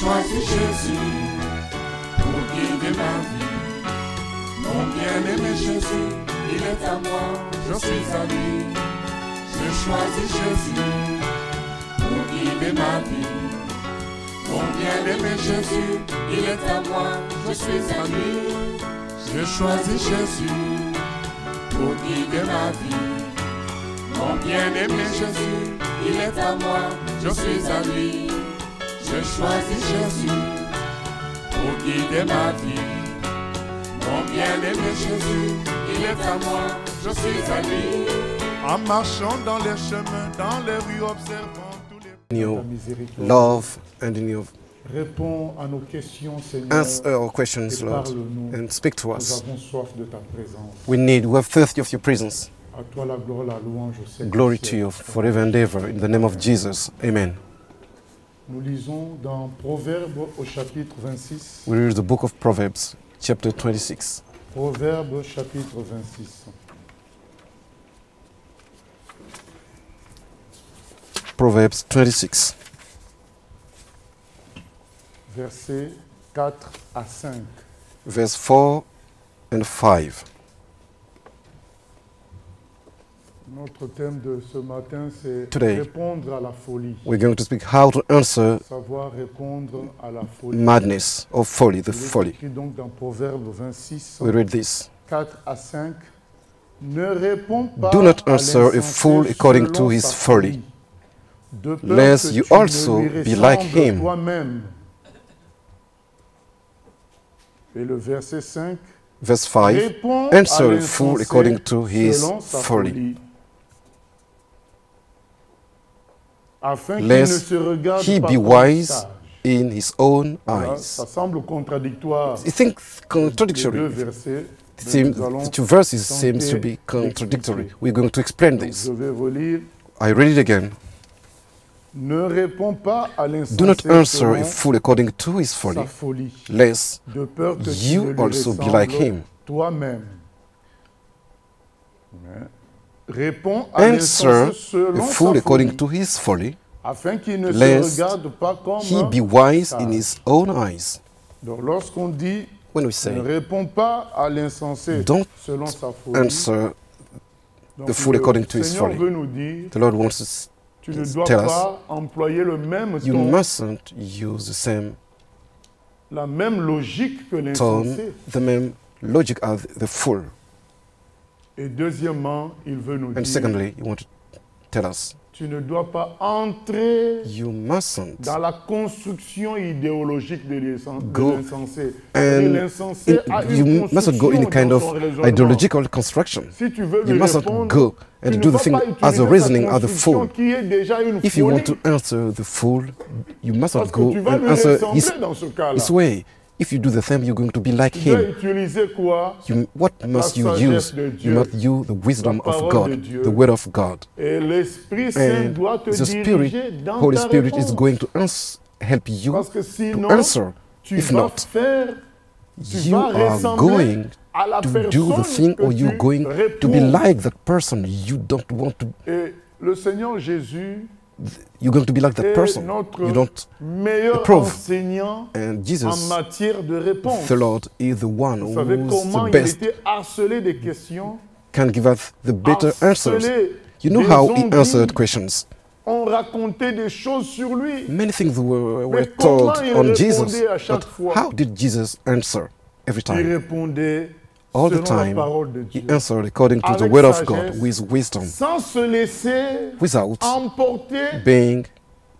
choisi Jésus pour guider ma vie. Mon bien-aimé Jésus, il est à moi, je suis à lui. J'ai choisi Jésus pour guider ma vie. Mon bien-aimé Jésus, il est à moi, je suis à lui. J'ai choisi Jésus pour guider ma vie. Mon bien-aimé Jésus, il est à moi, je suis à lui. J'ai choisi Jésus pour guider ma vie. Mon bien-aimé Jésus, il est à moi, je suis à lui. En marchant dans les chemins, dans les rues, observant tous les... Your love and in your Réponds à nos questions, Seigneur. answer our questions, Lord, and speak to Nous us. avons soif de ta présence. We have thirsty of your presence. À toi la gloire, la louange au Seigneur. Glory to you forever and ever, in the name of Jesus. Amen. Nous lisons dans Proverbes au chapitre 26. We read the book of Proverbs, chapter 26. Proverbes chapitre 26. Proverbs 26, Versets 4 à 5. verse 4 and 5. Notre thème de ce matin, c'est Today, répondre à la folie. We're going to speak how to answer Savoir répondre à la folie. madness or folly, the Il est folly. écrit donc dans Proverbes 26, We read this. 4 à 5. Ne réponds pas Do not à answer a l'insensé fool according to selon his sa folly, de peur lest que you tu ne also lui be like ressembles him. toi-même. Et le verset 5. Verse 5. Réponds à Answer a fool l'insensé according to his selon sa folly, folie, afin qu'il ne lest se regarde he pas be comme wise sage. in his own Voilà, eyes. ça semble contradictoire. I think Les deux contradictory. versets. Mais nous allons The two verses seems to tenter be contradictory. d'expliquer. We're going to explain Donc, this. je vais relire. I read it again. Ne réponds pas à l'insensé Do not answer a selon fool according to his sa folly, folie, lest de peur que tu you ne lui also be like ressembles him. toi-même. Mais réponds à Answer l'insensé a selon fool sa according folie, to his folly, afin qu'il ne se lest regarde pas comme he be wise sage. in his own eyes. Donc lorsqu'on dit When we ne say, réponds pas à l'insensé don't selon sa folie, answer donc the fool le according to his Seigneur folly, veut nous dire, the Lord wants us tu ne to dois tell us, pas employer le même you ton, mustn't use the same la même logique que tone, l'insensé. the same logic as the fool. Et deuxièmement, il veut nous And dire, secondly, you want to tell us, tu ne dois pas entrer you mustn't dans la construction idéologique de Go l'insensé. and L'insensé a you une mustn't go in a construction kind dans of son raisonnement. ideological construction. Si tu veux You lui mustn't répondre, go tu and ne do the vas thing pas as a utiliser reasoning sa as a construction fool. qui est déjà une If you want folie, to answer the fool, you mustn't parce que go tu vas and lui answer ressembler dans ce cas-là. his way. If you do the same, you're going to be like Tu dois him. utiliser quoi? What must you sagesse use? de You Dieu, must use the wisdom la of parole de God, Dieu. the word of God. Et l'Esprit Saint And doit te the diriger Spirit, dans Holy ta Spirit réponse. is going to help you Parce que sinon, to answer. tu If vas not, faire, tu you vas are ressembler going à la to do the personne thing que or you're tu going to be réprouves. like that person you don't want to. Et le Seigneur Jésus You're going to be like that est person notre you don't meilleur approve. enseignant And en Jesus, matière de réponse. the Lord, is the one Vous savez who's comment the il best, était harcelé des questions, can give us the better answers. harcelé You know des how he on-dits. answered questions. On racontait des choses sur lui. Many things were Mais told comment il on Jesus, répondait à chaque but fois? how did Jesus answer every Il time? répondait All the selon la time, parole de he Dieu, answered according to the Avec word of sagesse. God, with wisdom, sans se laisser without emporter being,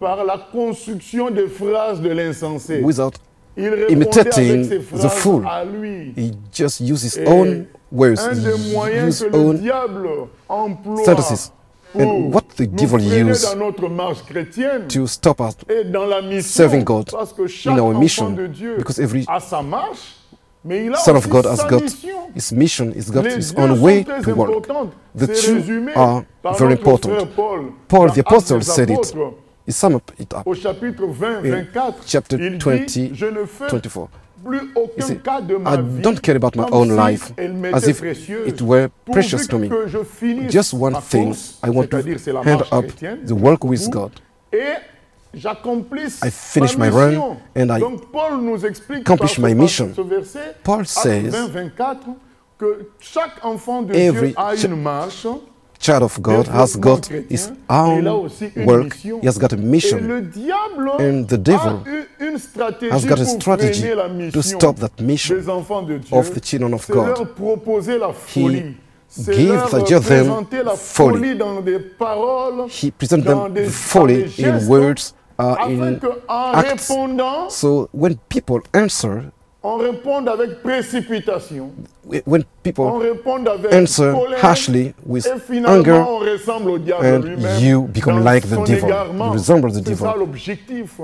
par la construction des phrases de l'insensé. without Il répondait imitating avec ses the phrases fool. à lui. He just used his Et own words, un des moyens his que le own diable emploie sentences. pour And what the nous devil freiner used dans notre marche chrétienne to stop us et dans la mission, serving God parce que chaque in our enfant mission, de Dieu because every a sa marche, mais il a Son of aussi God has sa got mission. his mission, he's got Les his deux own sont way très to work. importantes. The C'est two résumé are par very notre important. frère Paul. Paul Dans the apostle Actes des said it. Apôtres, He summed it up au chapitre 20, in 24, chapter il 20, dit, je ne fais 24. plus You aucun see, cas de ma I vie don't care about my comme own si life elle as m'était if précieuse, it were pourvu precious to me. que je finisse Just one ma thing, course, I want to c'est-à-dire c'est la hand marche up chrétienne, the work with au bout, God et j'accomplisse I finish ma my run mission. and I Donc Paul nous explique accomplish par my mission. ce verset, Paul Actes says 20-24, que chaque enfant de every Dieu a une marche, child of God has got his il a own aussi une work. mission. He has got a Et mission. le diable And the devil a eu une stratégie has got a pour strategy freiner la to mission stop that mission des enfants de Dieu. of the children of C'est leur God. proposer la folie. C'est gives leur them présenter la folly. folie dans des paroles, He presents dans them des folly dans des in gestes, words, afin in qu'en acts. répondant, So when people answer, on réponde avec précipitation, when on people réponde avec answer colère, harshly with et finalement anger, on ressemble au diable and lui-même you become dans like the son devil. égarement. You resemble the C'est ça devil. l'objectif.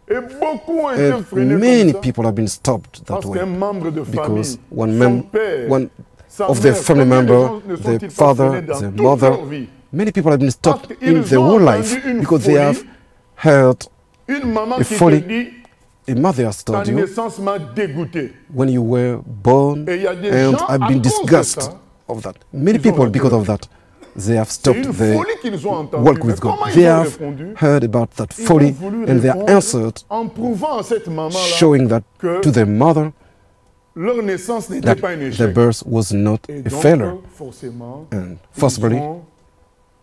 Et beaucoup ont été And freinés many comme ça, people have been stopped that parce qu'un way membre de because famille, son père, one sa of their mère, family combien de member, gens ne their sont-ils pas father, freinés dans their toute mother, leur vie? many people have been stopped Parce qu'ils in their ont whole entendu life une because they folie. have heard Une maman a qui folly. te dit, a mother has ta told you naissance m'a dégoûté. when you were born, Et il y a des and gens, I've à been cause de disgusted ça, of that. Many ils ont people, raté because leur of that, they have c'est stopped une their folie qu'ils ont entendue. walk Mais with God. comment They ils ont have répondu? heard about that Ils ont folly voulu and they répondre answered, en prouvant à cette maman-là showing that que to their mother leur naissance n'était that pas un their échec. birth was not Et a donc, failure. forcément, And ils possibly, vont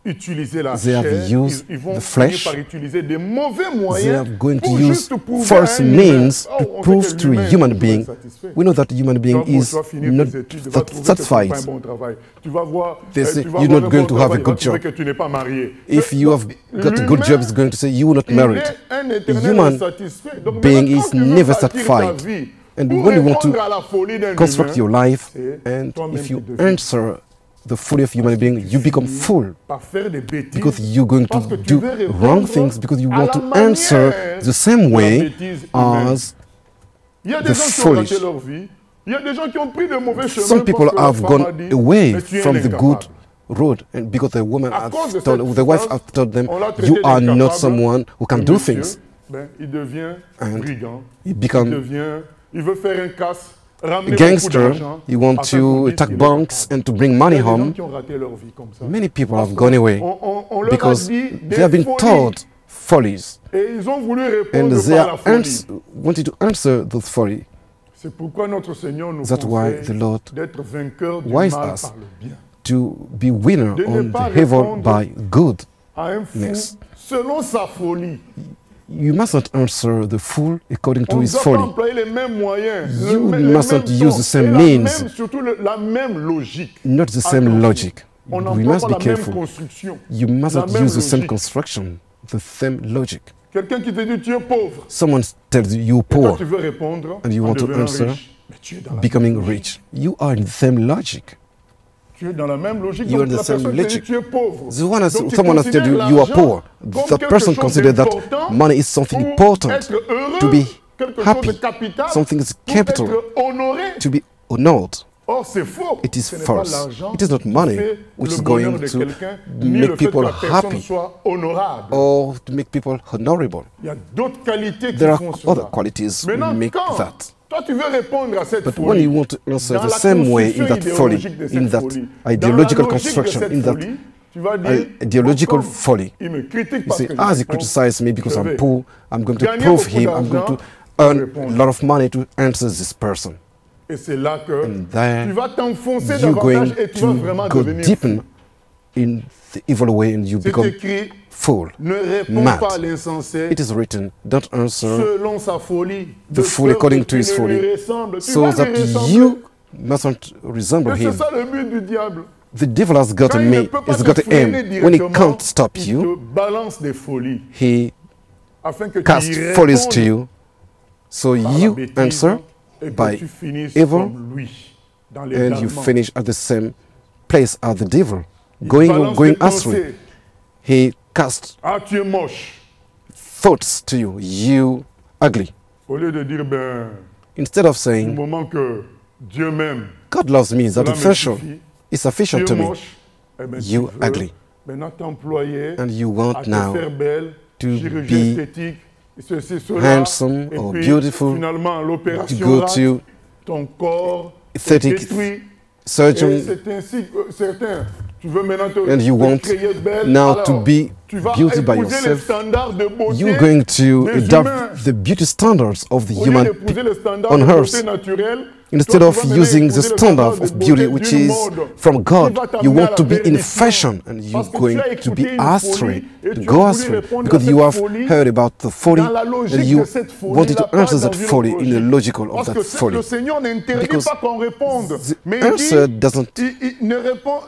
utiliser la they have chair, used ils vont the finir flesh. par utiliser des mauvais they moyens are going to pour use juste prouver false à un humain. means Oh, to on sait prove que to a l'humain est human toujours being. insatisfait. We know that a human being Tu vas is finir not tes études, tu vas trouver que tu fais satisfied. pas un bon travail. Tu vas voir, They say tu vas you're avoir not un going bon to have a travail, good tu vas trouver job. que tu n'es pas marié. If you have got a good job, it's going to say you were not Il married. est un A éternel human insatisfait. Donc, being maintenant, is quand tu veux never bâtir ta satisfied. vie And pour when you want répondre to à la folie d'un construct your humain, life, c'est and toi-même if you qui deviens answer the folly of human being, you become full par faire des bêtises, because you're going parce to que tu do veux répondre wrong things because you à want la to manière answer the same de la way bêtise humaine. as Il y a des the gens qui ont raté foolish. leur vie. Il y a des gens qui ont pris de mauvais chemins. some people parce que have leur femme a gone dit, away mais tu es from the incapable. good road, and because the woman À has cause de told, cette the wife phrase, has told them, on l'a traité you are not d'incapable. someone who can Le do monsieur, things. ben, il devient And brigand. He become Il veut faire un casse, ramener gangster. beaucoup d'argent. You want afin qu'on to dise attack qu'il est banks capable. and to bring Il y money a des gens home. qui ont raté leur vie comme ça. Many people Parce have gone away on leur a because dit des they have been folies. told follies, Et ils ont voulu and répondre they par la are folie. wanted to answer those folly. C'est pourquoi notre Seigneur nous That's why conseille the Lord d'être vainqueur du wise mal us par le bien. to be winner De ne on pas the evil répondre by good. À un fou, Yes. selon sa folie. You mustn't answer the fool according On to ne his doit pas folly. employer les mêmes moyens, You les mustn't mêmes use tons, the same et means. surtout la même logique. Not the same Attention. logic. On We n'emploie must pas be la même careful. construction. You La mustn't même use the same logique. construction, the same logic. Quelqu'un qui te dit tu es pauvre, Someone tells you you're et toi poor, tu veux répondre and you en want to devenant answer, riche. Mais tu es dans la becoming même logique. rich. You are in the same logic. Tu es dans la même logique. You are Donc in la the same personne te dit logic. tu es pauvre. The one has, Donc tu someone has told you considères you are l'argent poor. comme That quelque person chose considers that d'important money is something pour important, être heureux, to be quelque happy, chose de capital, something is pour capital, être honoré. to be honored. Or, c'est faux. It is Ce n'est pas false. l'argent It is not qui money fait which le is bonheur going de to quelqu'un, ni make le fait que people la personne happy soit honorable. or to make people honorable. Il y a d'autres qualités qui There are font other cela. qualities Maintenant, who make quand that. toi tu veux répondre à cette But when folie, you want to answer dans the la same way in construction that folly, idéologique de in cette that folie, ideological dans la logique de construction, cette in that folie, tu vas dire, ideological comme folly, il me critique you parce say, que as je he criticizes me because je I'm vais poor, I'm going to gagner prove beaucoup him, I'm going to d'argent earn répondre. a lot of money to answer this person. Et c'est là que then tu vas t'enfoncer You're going davantage et tu vas vraiment to go devenir deepen fou. in the evil way and you C'est become écrit, fool. ne réponds mad. pas à l'insensé It is written, don't answer selon sa folie, the de fool peur according que to tu his ne folly, lui ressembles. Tu so vas that lui ressembler. you mustn't resemble Et c'est him. ça le but du diable. The devil has got Quand a il ne me, peut pas he's te got an freiner aim. When he directement, can't stop il you, te balance des folies he afin que casts tu y follies to répondes you. So par la you bêtise answer et que by tu finisses evil, comme lui, dans les and you égarements. finish at the same place as the devil, Il going balance going des astray. pensées. He casts Ah, tu es moche. thoughts to you, you ugly. Au lieu de dire, ben, Instead of du saying, moment que Dieu m'aime, God loves me, cela that me essential. suffit. It's Tu sufficient es to me. moche, eh ben, You tu veux ugly. maintenant t'employer And you à want te now faire belle, to chirurgie be esthétique, ceci, cela, handsome et or puis beautiful, finalement to l'opération go rate, to ton corps est aesthetic détruit. Et surgeon. c'est ainsi que certains Tu veux maintenant and you want créer belle, now alors, to be tu vas beauty by épouser les yourself. standards de beauté You're going to des humains. adopt the beauty standards of the Au lieu human d'épouser les standards on de earth. beauté naturelle, Instead toi, of tu vas maintenant using the épouser les standard standards of de beauty beauté which d'une is mode from qui God, va you t'amener want à to la be in perdition. fashion and you're Parce que going tu as to écouté be une astray, folie et to tu go as astray, voulu répondre because à you cette have folie heard about the folly dans la and logique you de cette folie, wanted to là, pas answer dans that une folly autre in the logique. logical of Parce that que folly. le Seigneur n'interdit Because pas qu'on réponde, the mais answer il doesn't ne répond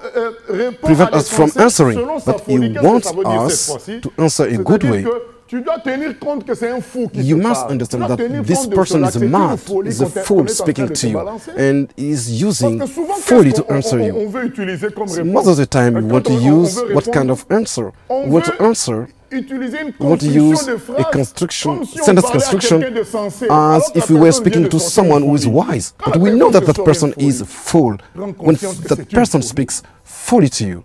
prevent à us from l'essentiel answering, selon sa but folie. He Qu'est-ce que wants ça veut dire cette us fois-ci? to answer a good C'est-à-dire way. que tu dois tenir compte que c'est un fou qui You te must parle. understand Tu dois that tenir this compte de person cela, is que c'est une mad, folie is a qu'on est en fool train speaking de to te you, balancer. and is using Parce que souvent, folly to qu'est-ce answer qu'on you. on veut utiliser comme réponse? Most of the time, we Quand want to on use veut what kind répondre, of answer? on We want to veut answer. utiliser une We want to construction use de a phrase construction, comme si on sentence parlait à construction quelqu'un de sensé, alors as que la if we were personne vient speaking de to sortir someone une who is folie. wise. Quand But la we know that personne that sort person une folie, is a fool prends when conscience que that c'est une person folie. speaks folly to you.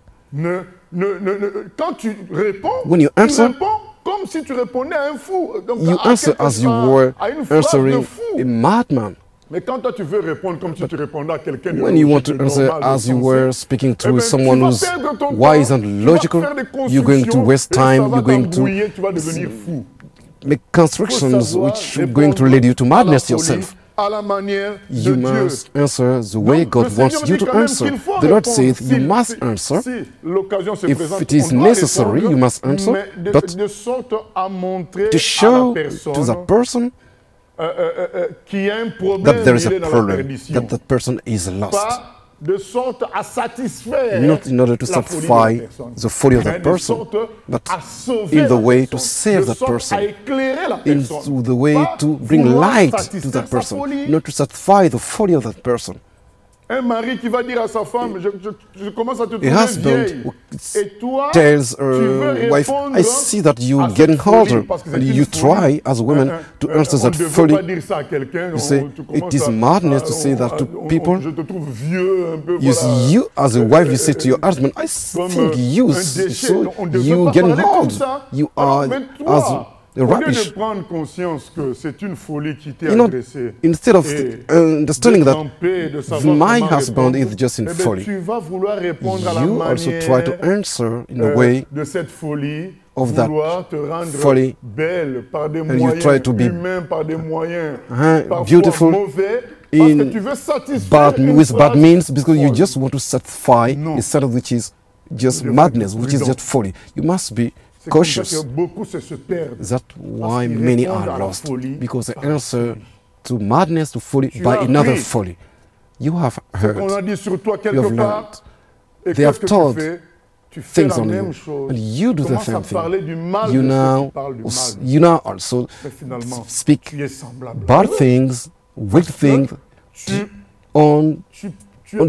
Quand tu réponds, When you tu answer, réponds comme si tu répondais à un fou. Donc, You à answer quelque as you part, were à une phrase de answering fou. a madman. Mais quand toi tu veux répondre comme si tu répondais à quelqu'un de When you want logique, to de answer normal, de as you sensé, were speaking eh to ben, someone tu vas who's perdre ton wise temps, and tu vas logical, faire des you're going to constructions, waste et ça time, va you're going to t'embrouiller, tu vas devenir fou. make constructions savoir which are going to répondre lead you to à la madness folie, yourself. à la manière You de Dieu. must answer the way Donc, God le Seigneur wants dit you to quand même answer. qu'il faut The Lord répondre. says you must answer. Si l'occasion se If présente, it is on doit necessary, répondre, you must answer, mais but de sorte à montrer to à show la to personne that person qu'il y a un problème, that there is il est a dans la problem, perdition. that that person is lost. Pas de sorte à satisfaire Not in order to la folie de la satisfy personne, the folly of mais that de person, sorte but à sauver in the la way to personne, save de that sorte person, à éclairer la personne, into the way pas to bring vouloir light to satisfaire that sa person, folie. not to satisfy the folly of that person. Un mari qui va dire à sa femme, je commence à te trouver A husband vieille. who Et toi, tells tu veux her wife, répondre I see that à you're cette getting folie, older, parce que c'est and une you folie. try as a woman to answer on that ne devrait folly. pas dire ça à quelqu'un. You say, it is madness to say that to people. Je te trouve vieux un peu. You, voilà. you as a wife, you say to your husband, I Comme think you, un déchet. so On ne devrait you pas getting parler comme old. ça. You Alors, are mais as toi, a au lieu rubbish. de prendre conscience que c'est une folie qui t'est You know, adressée, instead of et understanding d'être that en paix, de savoir my comment husband répondre, is just in eh ben, folly, tu vas vouloir répondre à la you also manière try to answer in a way de cette folie, of that vouloir te rendre folly, belle par des you moyens try to be humains, par des moyens parfois beautiful mauvais, parce que in tu veux satisfaire bad, une with bad phrase means because you folle. just want to satisfy Non. a standard which is just devez madness, être which is prudent. just folly. You must be C'est comme ça cautious. que beaucoup se perdent. That's why qu'ils many répondent à are la lost, folie because they par la answer to madness, to folly Tu by as another appris. folly. You have On a heard, dit sur toi you quelque have part. learned Et They have qu'est-ce que told tu fais? Tu fais things la on même you, chose. and you do the Commence same à parler thing. du mal You de ceux now, qui parlent du mal. you now also Mais finalement, speak tu es semblable. bad things, weak things Tu, on tu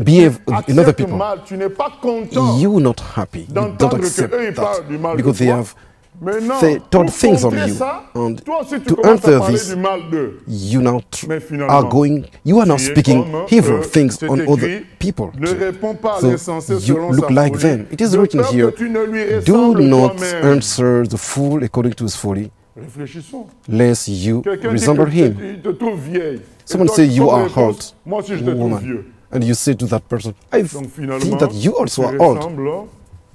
behave in other acceptes people. mal. Tu n'es pas content you not happy. You don't d'entendre accept qu'eux ils that parlent du mal because de they toi. have Maintenant, told pour things on contrer you, ça, and toi aussi tu to commences à answer parler this, du mal d'eux. you now Mais finalement, are going. You are now tu es speaking comme, evil things c'est on écrit, other people. Ne réponds pas à So l'insensé you selon look sa like folie, them. It is de written peur here, que tu ne lui do ressembles not toi-même. answer the fool according to his folly, Réfléchissons. lest you Quelqu'un dit resemble que him. il te trouve vieille. Someone Et toi, say you comme are réponse, old, moi aussi je te trouve woman, vieux. and you say to that person, I Donc finalement, think that you also tu are old. ressembles,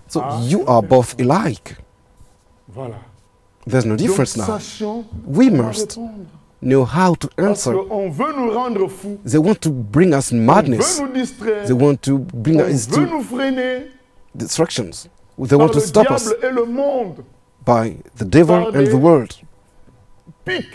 So Ah, you are both alike. voilà. There's no Donc difference now. sachons We comment must répondre. know how to Parce answer. qu'on veut nous rendre fous. They want to bring us On madness. veut nous distraire. They want to bring On us veut to nous freiner. distractions. They Par want to le stop us diable et le monde by the devil par and des the world. piquent.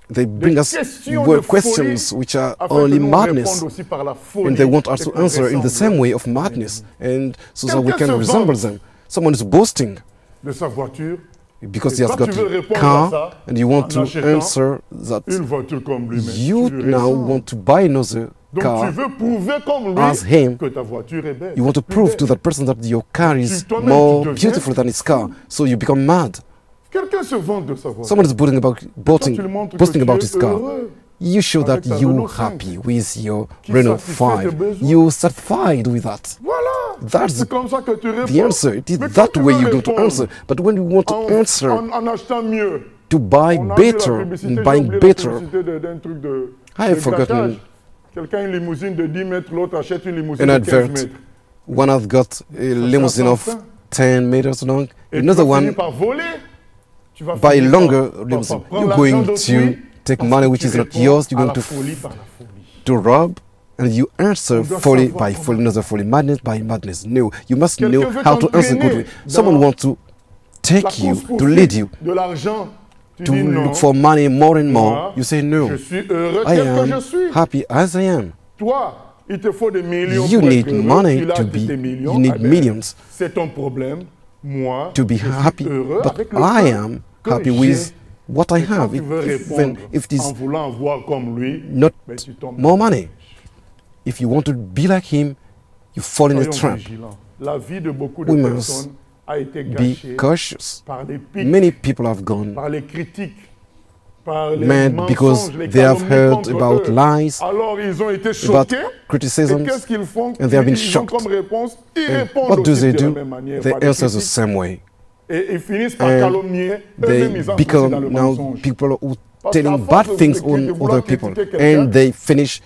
They bring us questions word de questions folie which are afin only que nous madness, répondions aussi par la folie and they want us et to qu'on answer in the ressemble same way of madness, and so that we Quelqu'un can se resemble vante. them. Someone is boasting de sa voiture, because Et he has toi, got tu veux a répondre à car, ça and you want en to achetant answer that. une voiture comme lui. Mais You tu lui now ressembles. want to buy another Donc tu car. veux prouver comme lui as him. que ta voiture est belle. You want to Plus prove belle. to that person that your car is toi-même, more tu deviens beautiful than his car, so you become mad. Quelqu'un se vante de sa voiture. Someone is boasting about, Toi, tu lui montres que boasting tu about es his car. heureux. You show that Avec ta you're Renault 5, happy with your qui Renault satisfait tes 5. besoins. You're satisfied with that. Voilà. That's C'est comme ça que tu réponds. the answer. It is Mais quand that tu way veux you're going to répondre answer. But when you want to answer en achetant mieux. to buy On a vu la better publicité, and j'ai buying oublié la better, publicité d'un truc de I have de forgotten gâchage. Quelqu'un a une limousine de 10 mètres, l'autre achète une limousine an de 15 advert mètres. One has got a limousine sans of fin. 10 meters long. Et Another tu vas finir one par voler. Tu vas by a finir longer par limousine. prendre You're l'argent going d'autrui to take parce money que which tu is not réponds yours. You're à going la to folie par la folie. rob, and you answer On doit folly savoir by comment- folly, another folly, madness by madness. No, you must Quelqu'un know veut how to answer t'entraîner good way. dans Someone wants to La take you, course to poursuite lead you, de l'argent. Tu to dis non. look for money more and more. Moi, You say no. Je suis heureux I tel que je am suis. happy as I am. Toi, il te faut des millions You pour need être heureux. money Tu l'as to dit, be- tes millions. you need Eh ben, millions C'est ton problème. Moi, to be je suis happy, heureux but avec le I peu am que happy j'ai. with what I Et quand have. tu veux Even répondre if it en is voulant avoir comme lui, not ben, tu tombes more dans le money, piège. if you want to be like him, you fall in a Soyons trap. vigilants. La vie de beaucoup de We must personnes a été Be gâchée cautious. par les pics, Many people have gone par les critiques, par les mad because mensonges, les they have calomnies heard contre about eux. lies, Alors ils ont été about choqués. Et criticisms, qu'est-ce qu'ils font? and they have been Ils ont shocked. comme réponse, ils and répondent what do aussi they de la do? même manière. They par des answer the critiques. same way. Et ils finissent par And calomnier. They Eux-mêmes, ils entrent aussi dans become le now mensonge. people who Parce qu'à telling force bad de things vouloir on other people, critiquer quelqu'un, and they finish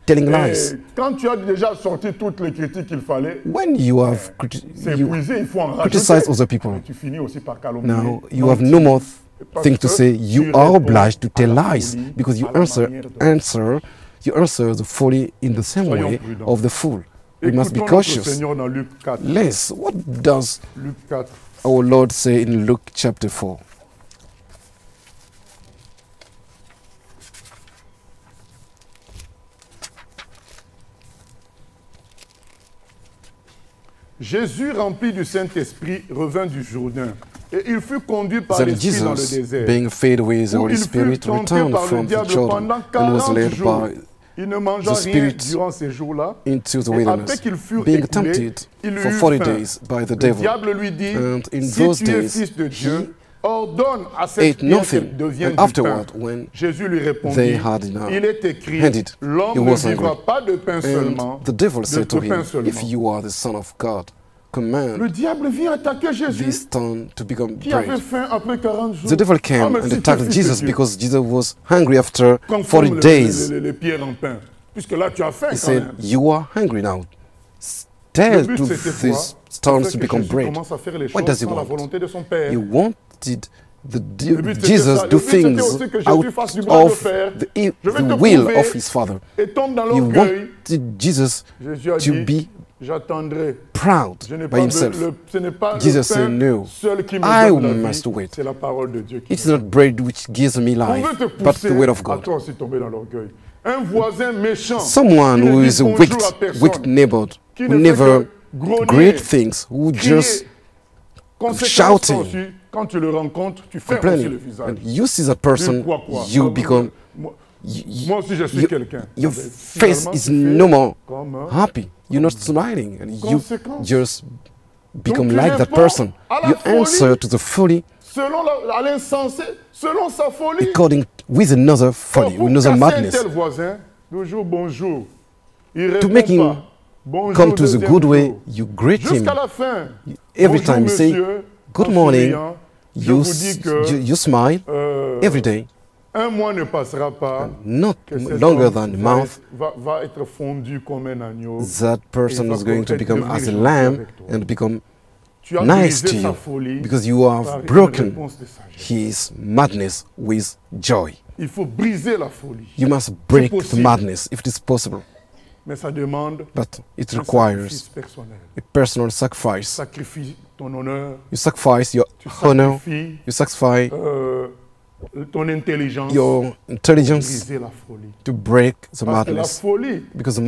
telling Et lies. quand tu as déjà sorti toutes les critiques qu'il fallait, When you have c'est you épuisé, il faut en criticize rajouter. other people, Et tu finis aussi par calomnier. now you mentir. have no more Parce thing to que say. tu You are réponds obliged to à tell la lies folie, because you à la manière de- answer the folly in the same Soyons way prudents. of the fool. We must be Écoutons notre cautious. Seigneur dans Luc 4. Less. What does Luc 4. our Lord say in Luke chapter 4? Jésus, rempli du Saint-Esprit, revint du Jourdain. Et il fut conduit par Then l'Esprit dans le Jesus, désert. being filled with the Où Holy il fut Spirit, tenté returned par le from the diable Jordan pendant and was 40 led jours. by Il ne mangea the rien Spirit durant ces jours-là. into the Et wilderness, après qu'ils furent being écoulés, tempted il for eut 40 faim. days by the Le devil. diable lui dit, And in si those tu es days, fils de he Dieu, ordonne à cette ate pierre nothing. qu'elle devienne And du pain. afterward, when Jésus lui répondit, they had enough, il est écrit, handed, he l'homme ne was vivra hungry. pas de pain seulement, And the devil said to de pain him, seulement. if you are the Son of God, command Le diable vient attaquer Jésus, this stone to become qui avait bread. faim après 40 jours. The devil Ah, came mais and si tu es attacked fils de Jesus Dieu, because Jesus was hungry after transforme 40 days. les pierres en pain. Puisque là, tu as faim He quand said, même. you are hungry now. Le Tell but, to c'était quoi? these stones C'est to que become Jésus bread. commence à faire les What choses does he sans la want? volonté de son Père. He wanted Le but, c'était Jesus ça. do Le but, c'était things aussi que Jésus out fasse du bras de of fer. the Je vais te will prouver. of his Father. Et tombe dans He l'orgueil. wanted Jesus Jésus a to dit, be j'attendrai. proud Je n'ai by pas himself. ce n'est pas Jesus le said, pain no, seul qui me I donne la must vie, wait. c'est la parole de Dieu qui It's me not donne. bread which gives me On life, veut te but pousser the word of à God. toi aussi tomber dans l'orgueil. Un voisin méchant Someone qui ne who dit is a bonjour wicked, à personne, wicked neighbor, qui who ne fait never que grogner, great things, who crier, just conséquence shouting, aussi, quand tu le rencontres, tu fermes aussi le complaining. visage. And you see that Tu person, crois quoi? you Moi, become, moi, you- moi aussi je suis you- quelqu'un. your Ah ben, face finalement, is tu fais no more comme un- happy. You're not smiling, and you Conséquence. just become tu like that réponds person. à la You folie. answer to the folly Selon à l'insensé, selon sa folie. according with another folly, Pour with another casser un madness. tel voisin, toujours bonjour. Il To répond make him pas. Bonjour, come to the deuxième good way, jour. you greet him. Jusqu'à la fin. Every Bonjour, time you say, monsieur, good en morning, souriant, je you, vous dis que you smile euh, every day. un mois ne passera pas Not que cet longer homme than a va month, être- va être fondu comme un agneau. that person va is going to être become devenu as a gentil lamb avec toi. and become Tu as nice brisé to sa you folie because you par have une broken réponse de sagesse. his madness with joy. Il faut briser la folie. You must break the possible. madness if it is possible, Mais ça demande but it un requires sacrifice personnel. a personal sacrifice. Sacrifie ton honneur, You sacrifice your tu honor, sacrifies you sacrifice ton intelligence your pour intelligence briser la folie. to break the Parce que la madness. folie, Because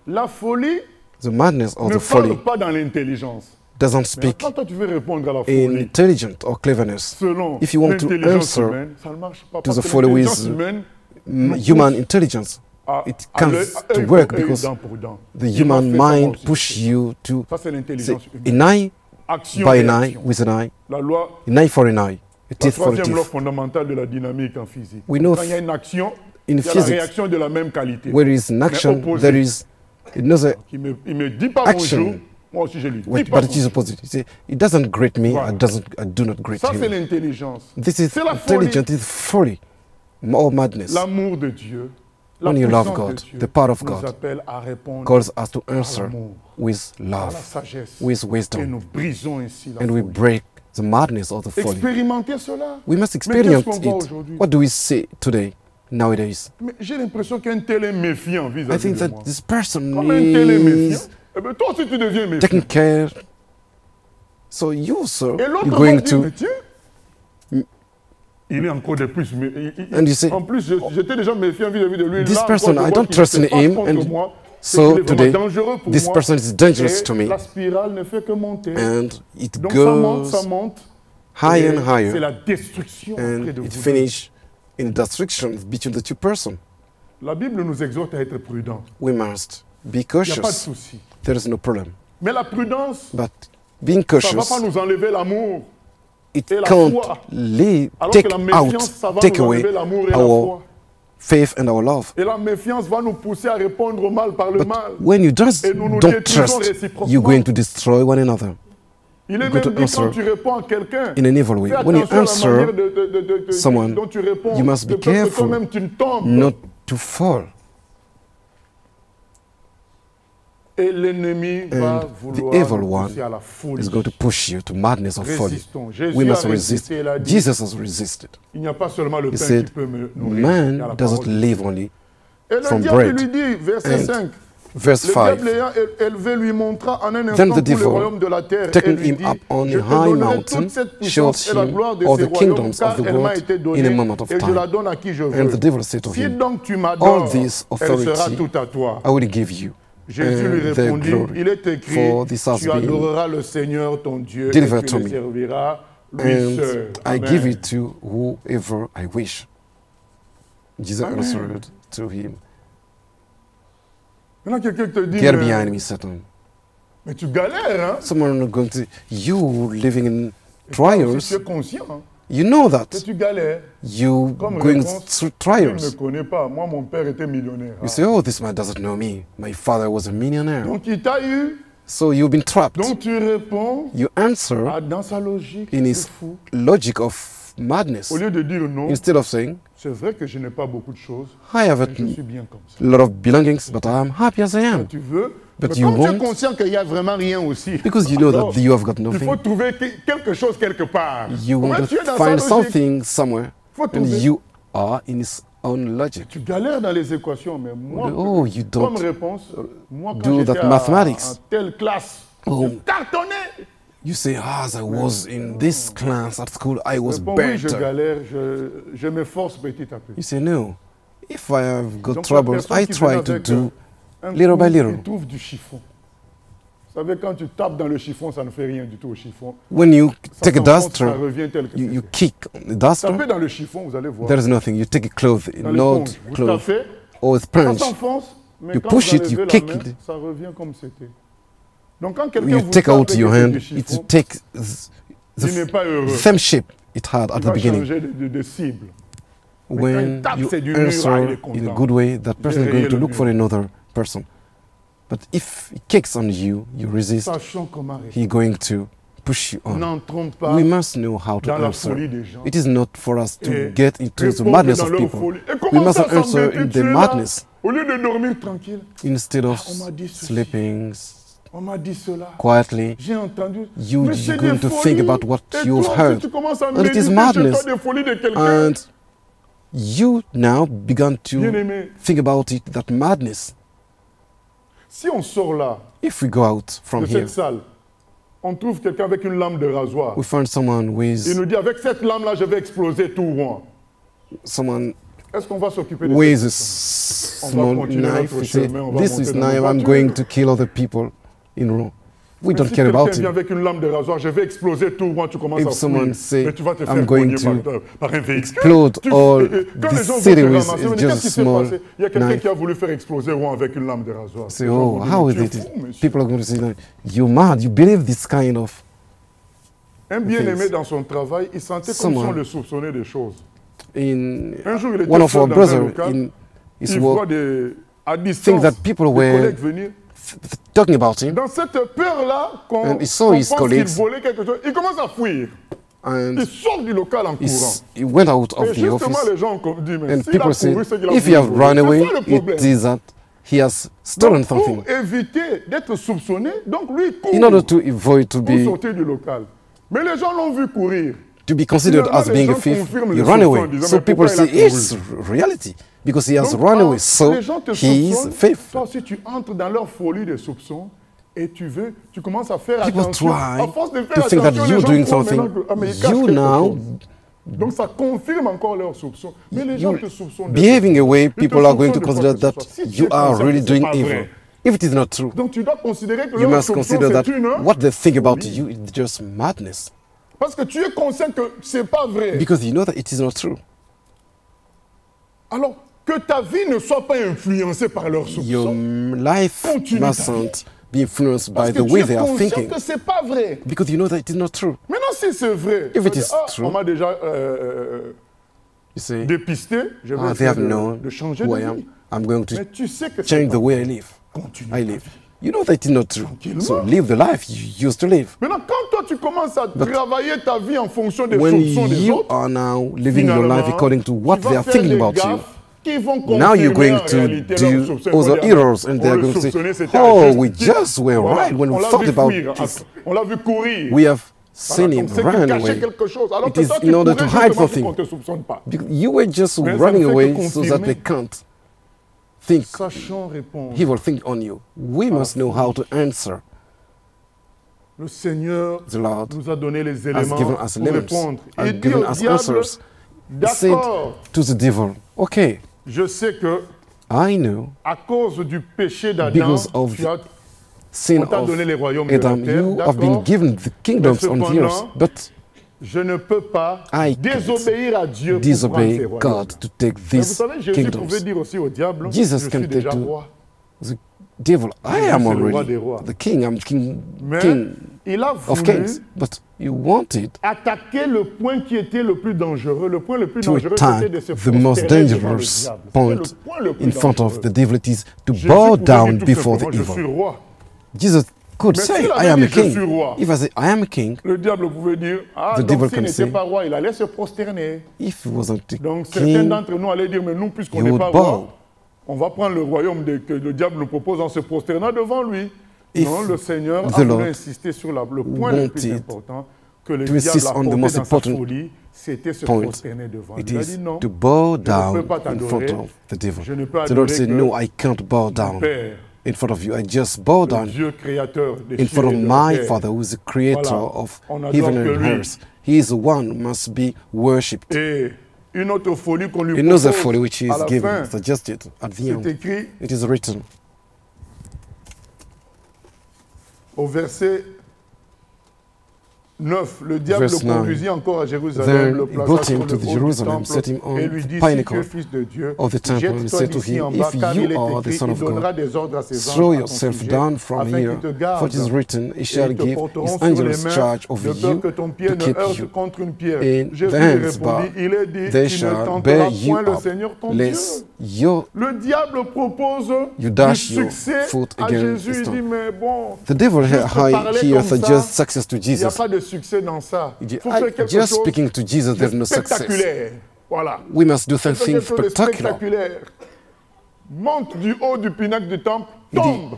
la folie the madness or ne the folly parle pas dans l'intelligence. doesn't Mais speak quand toi tu veux répondre à la in folie intelligence or cleverness. selon If you want to l'intelligence answer humaine, ça ne marche pas. to Parce the que folly with l'intelligence humaine Human intelligence, a- it a comes l'œil- to œil work pour œil, because dent pour dent. the Il human m'a fait ça, moi mind aussi. push you to Ça c'est say l'intelligence an humaine. eye Action by et an eye action. with an eye, La loi, an eye for an eye, a la teeth for a troisième loi teeth. fondamentale de la dynamique en physique. We know Quand il y a une action, in il y a la physics, réaction de la même qualité. where there is an action, opposé. there is another Il me dit pas action. bonjour, moi aussi je lui dis wait, pas but it is bonjour. opposite. You say, it doesn't greet me, Voilà. I do not greet Ça c'est him. l'intelligence. This is c'est la folie. intelligent, it's folly or madness. L'amour de Dieu La When you love puissance God, de Dieu the power of nous God appelle à répondre calls us to par answer l'amour, with par la love, sagesse. with Et wisdom, nous brisons ainsi la and we folie. break the madness of the folly. Expérimentez cela. We must Mais experience qu'est-ce qu'on voit it. aujourd'hui? What do we see today, nowadays? Mais j'ai l'impression qu'un tel est méfiant I vis-à-vis think de that moi. this person Comme un tel est méfiant, is eh bien toi aussi tu deviens méfiant. taking care. So you, sir, Et l'autre you're va going dire, mais to... tiens, il est encore de plus. And you say, en plus, j'étais déjà méfiant vis-à-vis de lui. this Là, person, encore, je I vois don't qu'il trust se in passe him, contre and moi. so C'est qu'il est vraiment today, dangereux pour this moi. person is dangerous Et to me. la spirale ne fait que monter. And it Donc goes ça monte. higher Et and c'est higher, la destruction après and de it vous deux. finishes in destruction between the two persons. La Bible nous exhorte à être prudents. We must be Il n'y a pas de cautious. souci. There is no problem. Mais la prudence, But being ça ne va cautious, pas nous enlever l'amour. it et la can't foi. Alors take que la out, méfiance, ça va take nous away enlever l'amour et la our foi. faith and our love. Et la méfiance va nous pousser à répondre au mal par le But mal. when you just Et nous nous don't détruisons trust, réciproquement. you're going to destroy one another Il est go même to dit answer quand tu réponds à quelqu'un, in an evil way. fais When you attention à la manière answer someone, dont tu réponds, you must be de peur que careful toi-même tu ne tombes. not to fall. Et l'ennemi va And vouloir the evil nous one pousser à la folie. is going to push you to madness of folly. Résistons. Jésus We a must resist. résisté, il a dit, Jesus has resisted. il n'y a pas seulement le He pain qui said, peut me nourrir, il y a man la doesn't parole. live only Et le from diable bread. lui dit, verset And 5, verse le 5. diable ayant élevé lui montra en un Then instant the tout le devil, royaume de la terre et taking lui him dit, up on je a te high donnerai mountain, toute cette showed puissance et la him gloire de all ces the royaumes, kingdoms car of the elle m'a world été in a donnée moment of et je time. la donne à qui je And veux. the devil said to Si him, donc tu all m'adores, this elle sera authority toute à toi. I will give you. Jésus lui And the répondit, glory, il est écrit, for this has tu been adoreras le Seigneur ton Dieu et delivered tu to le me. serviras lui And seul. I Amen. give it to whoever I wish. Jesus Amen. answered to him, Maintenant quelqu'un te dit, get mais, behind me, Satan. mais tu galères, hein? Someone going to, you living in Et toi aussi, trials, tu es conscient hein, you know que that. tu galères. You Comme going réponse, through il ne me trials. connaît pas. Moi, mon père était millionnaire. You say, oh, this man doesn't know me. My father was a millionaire. Donc il t'a eu. So you've been trapped. Donc tu réponds You answer dans sa logique in de his fou. logic of madness. Au lieu de dire non, Instead of saying, c'est vrai que je n'ai pas beaucoup de choses, I have a mais je suis bien comme ça. lot of belongings, but I'm happy as I am. Tu veux, But mais you comme tu es won't. conscient qu'il n'y a vraiment rien aussi, Because you know alors, that you have got il faut nothing. trouver quelque chose quelque part. You Mais want tu es to dans find sa logique. something somewhere. Faut And trouver. you are in his own logic. Tu galères dans les équations, mais moi, Oh, you comme don't réponse, moi do quand j'étais that mathematics. en telle classe, Oh. je cartonnais. You say, as I was in this class at school, I was Réponds, oui, je better. galère, je m'efforce petit à petit. You say, no. If I have got Donc, la troubles, personne I qui try vient to avec, do un little coup, by little. il trouve du chiffon. Vous savez, quand tu tapes dans le chiffon, ça ne fait rien du tout au chiffon. When you Ça take a s'enfonce, duster, ça revient tel que you c'était. kick on the duster, Tapez dans le chiffon, vous allez voir. there is nothing. You take a cloth, Dans an old l'éponge, vous cloth, tapez, or with ça punch, s'enfonce, mais You quand push vous it, you enlevez kick la main, it. ça revient comme c'était. Donc quand quelqu'un you vous take tape out et your que c'est hand, du it chiffon, take il n'est pas heureux. the same shape it had at Il the va beginning. changer de cible. quand il When tape, you c'est du mur, il answer est in a content. good way, that person is J'ai going rayé to le look mur. for another person. But if he kicks on you, you resist, Sachons comment arrêter. he's going to push you on. N'entrons pas We must know how to dans la answer. folie des gens. It is not for us to Et get into the répondre madness dans of leur people. folie. Et We comment must ça answer s'embêter, in tu the es là, madness au lieu de dormir tranquille. instead of on m'a dit ceci. sleeping On m'a dit cela. quietly. J'ai entendu. You're Mais c'est going des to folies. think about what Et you've toi, heard. Si tu commences à And it is méditer madness. chez toi des folies de quelqu'un, And you now began to bien-aimé, think about it, that madness. si on sort là, If we go out from de here, cette salle, on trouve quelqu'un avec une lame de rasoir. we find someone Il with nous dit, avec cette lame-là, je vais exploser tout rond. someone Est-ce qu'on va s'occuper de with ça? a small continuer knife. notre We say, chemin, on va this monter is dans knife, nos I'm voitures. going to kill other people in Rome. We Mais don't si care quelqu'un about vient him. avec une lame de rasoir, je vais exploser tout rond, tu commences If à someone fuir. say, Mais tu vas te I'm faire going cogner to par un véhicule. explode Tu- all quand les this gens vont city te with ramasser, on dit, just qu'est-ce a qui s'est small passé? Il y a quelqu'un knife. qui a voulu faire exploser Rouen avec une lame de rasoir. Say, Les gens oh, vont dire, how mais is tu es it? fou, monsieur. People are going to say, like, you're mad. You believe this kind of. Un bien-aimé things. dans son travail, il sentait comme si Someone- on le soupçonnait des choses. In Un jour, il était one of seul our dans un brothers local, in his il voit work à think distance that people des were collègues venir. talking about him, Dans cette peur-là, qu'on And he saw qu'on his pense qu'il colleagues. volait quelque chose, il commence à fuir. and Il sort du local en courant. he went out Et of the justement, office. les gens ont dit, mais And s'il a people say, couru, c'est qu'il a if he have voulu run voler. away, C'est ça le problème. it is that he has stolen Donc, something. pour éviter d'être soupçonné, donc lui, il court In order to avoid to pour be sortir du local. Mais les gens l'ont vu courir. considered Finalement, as les being a gens thief, confirment he les ran soupçons away. en disant, So mais people pourquoi say il a it's reality because he has Donc, run quand away. So les gens te he is soupçonnent, faithful. toi aussi tu entres dans leur folie de soupçons et tu commences à faire People attention. try À force de to faire think that attention, you're les gens doing croient something. maintenant que, ah, mais il cache You quelque now, chose. Donc ça confirme encore leurs soupçons. Mais les gens you te soupçonnent. behaving away, Ils te people are going to soupçonnent de consider quoi que that ce soit. Si tu you es are conscient really que c'est doing pas evil. vrai, If it is not true, donc tu dois considérer que you leur must soupçon consider that c'est une... what they think about folie. you is just madness Parce que tu es conscient que c'est pas vrai. because you know that it is not true. Alors, que ta vie ne soit pas influencée par leurs Your soupçons. life Continue ta mustn't be influenced Parce by que the tu way es they are conscient thinking que c'est pas vrai. because you know that it is not true. Maintenant, si c'est vrai, If tu it vas is dire, true, on m'a déjà You say, dépisté, je vais they essayer have known de changer who de I am. vie. I'm going to Mais tu sais que c'est change pas the way vrai. I live. Continue I ta live. vie. You know that it is not true. Tranquillement. So live the life you used to live. Maintenant, quand toi tu commences à travailler ta vie en fonction des When soupçons des you autres, are now living your life finalement, according to what tu they vas are faire thinking des about you, gaffes qui vont now you're confirmer going en to réalité do leurs soupçons. Ils vont other dire, errors and on they're le going to say, soupçonnait, c'était oh, un we juste just were Voilà, right when on we l'a thought vu about fuir, this. on l'a vu courir. We have Voilà, seen him donc c'est qu'il run cachait away. quelque chose. Alors It que is toi, tu in order to pourrais hide justement something. qu'on ne te soupçonne pas. Because you were just Mais ça running ne fait que away so that confirmer. they can't think Sachant répondre. he will think on you. We must know how to answer. Le Seigneur The Lord nous a donné les has éléments given us pour limits, répondre. has Il dit given au us diable, answers. He said d'accord, to the devil, okay, je sais que I know à cause du péché d'Adam, because of tu as sin on t'a of donné les royaumes de la Adam, terre, you have been d'accord. given the kingdoms on the earth, cependant, but Je ne peux pas I can't désobéir à Dieu pour prendre disobey ses royaumes. God to take Mais vous these savez, Jésus pouvait kingdoms. dire aussi au diable, Jesus je can suis déjà take to- roi. The devil, I Jésus, am c'est le roi already des rois. the king, I'm king, Mais king il a of voulu kings, but you wanted attaquer le point qui était le plus dangereux. Le point le plus to dangereux, attack c'était de se the most prosterner devant le dangerous diable. C'était point le point le plus in front of dangereux. the devil. It is to Jésus bow pouvait down dire tout before the simplement, je suis evil. roi. Jesus could Mais say, s'il I avait am a dit, je suis king. roi, If I say, I am a king, le diable pouvait dire, ah, The donc devil s'il can n'était say- pas roi, il allait se prosterner. if he wasn't a Donc certains king, d'entre nous allaient dire, mais nous, puisqu'on you n'est would pas bow. roi, on va prendre le royaume que le diable nous propose en se prosternant devant lui. If Non, le Seigneur the a voulu Lord insister sur le point le plus wanted important que le to diable insist a on the porté most dans sa important folie, c'était se point. prosterner devant It lui. Il a is dit non, to bow peux down pas in t'adorer. front of the devil. Je ne peux The Lord adorer said, que no, I can't bow mon down Père, in front of you. I just bow le down Dieu créateur des in cieux front of et de la my terre. Father, who is the creator Voilà. of On adore heaven que and lui. earth. He is the one who must be worshipped. Et une autre folie qu'on lui Another propose folly which is à la given, fin, suggested at the c'est end. écrit It is written au verset 9, le diable Verse le 9. conduisit encore à Jérusalem, Then le he plaça brought sur him le to the haut Jerusalem, du set him temple on et lui the dit, si tu pinnacle es fils de Dieu, of the temple, and jette-toi said to d'ici en him, bas, if car you il est are the écrit, Son il of donnera God, des ordres à ses throw anges à ton yourself sujet, down from afin here, qu'ils te for gardent. it is written, he Et shall ils te give porteront his sur les angels mains, charge de over peur you que ton pied to ne keep heurte you contre une pierre. in Jésus the lui hands, répondit, but il est dit, they tu ne shall tenteras bear you point le up, Seigneur ton Dieu. lest you Le diable propose You du dash your succès foot à against Jésus. the Il stone. dit, mais bon, The devil juste parler here comme ça, suggests success to il n'y a Jesus. pas de succès dans ça. Il faut I- faire quelque just chose speaking to Jesus, de there's no success. spectaculaire. Voilà. We must do Fais something quelque chose de spectacular. spectaculaire. Monte du haut du pinacle du temple, Il dit, tombe.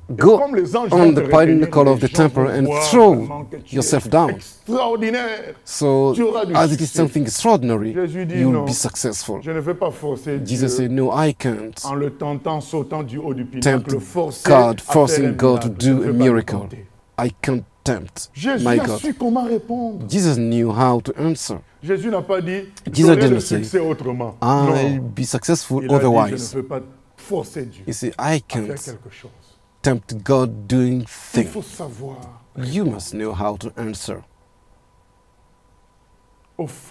Go Comme les anges on vont the te recueillir, pinnacle of les the gens temple vont and voir throw vraiment que tu yourself es down. extraordinaire. So, Tu auras du as it is succès. something extraordinary, Jésus dit you will non. be successful. Je ne vais pas forcer Jesus Dieu said, no, I can't en le tentant, sautant du haut du pinacle, tempt forcer God, à forcing faire un God to miracle. Je ne do a vais pas le miracle. tenter. I can't tempt Jésus my a God. su comment répondre. Jesus knew how to answer. Jésus n'a pas dit Jesus j'aurai le didn't say, succès autrement. I'll Non. be successful Il a dit je otherwise. ne peux pas forcer Dieu He said, I à faire can't quelque chose. tempt God doing Il things. faut savoir You must know how to answer.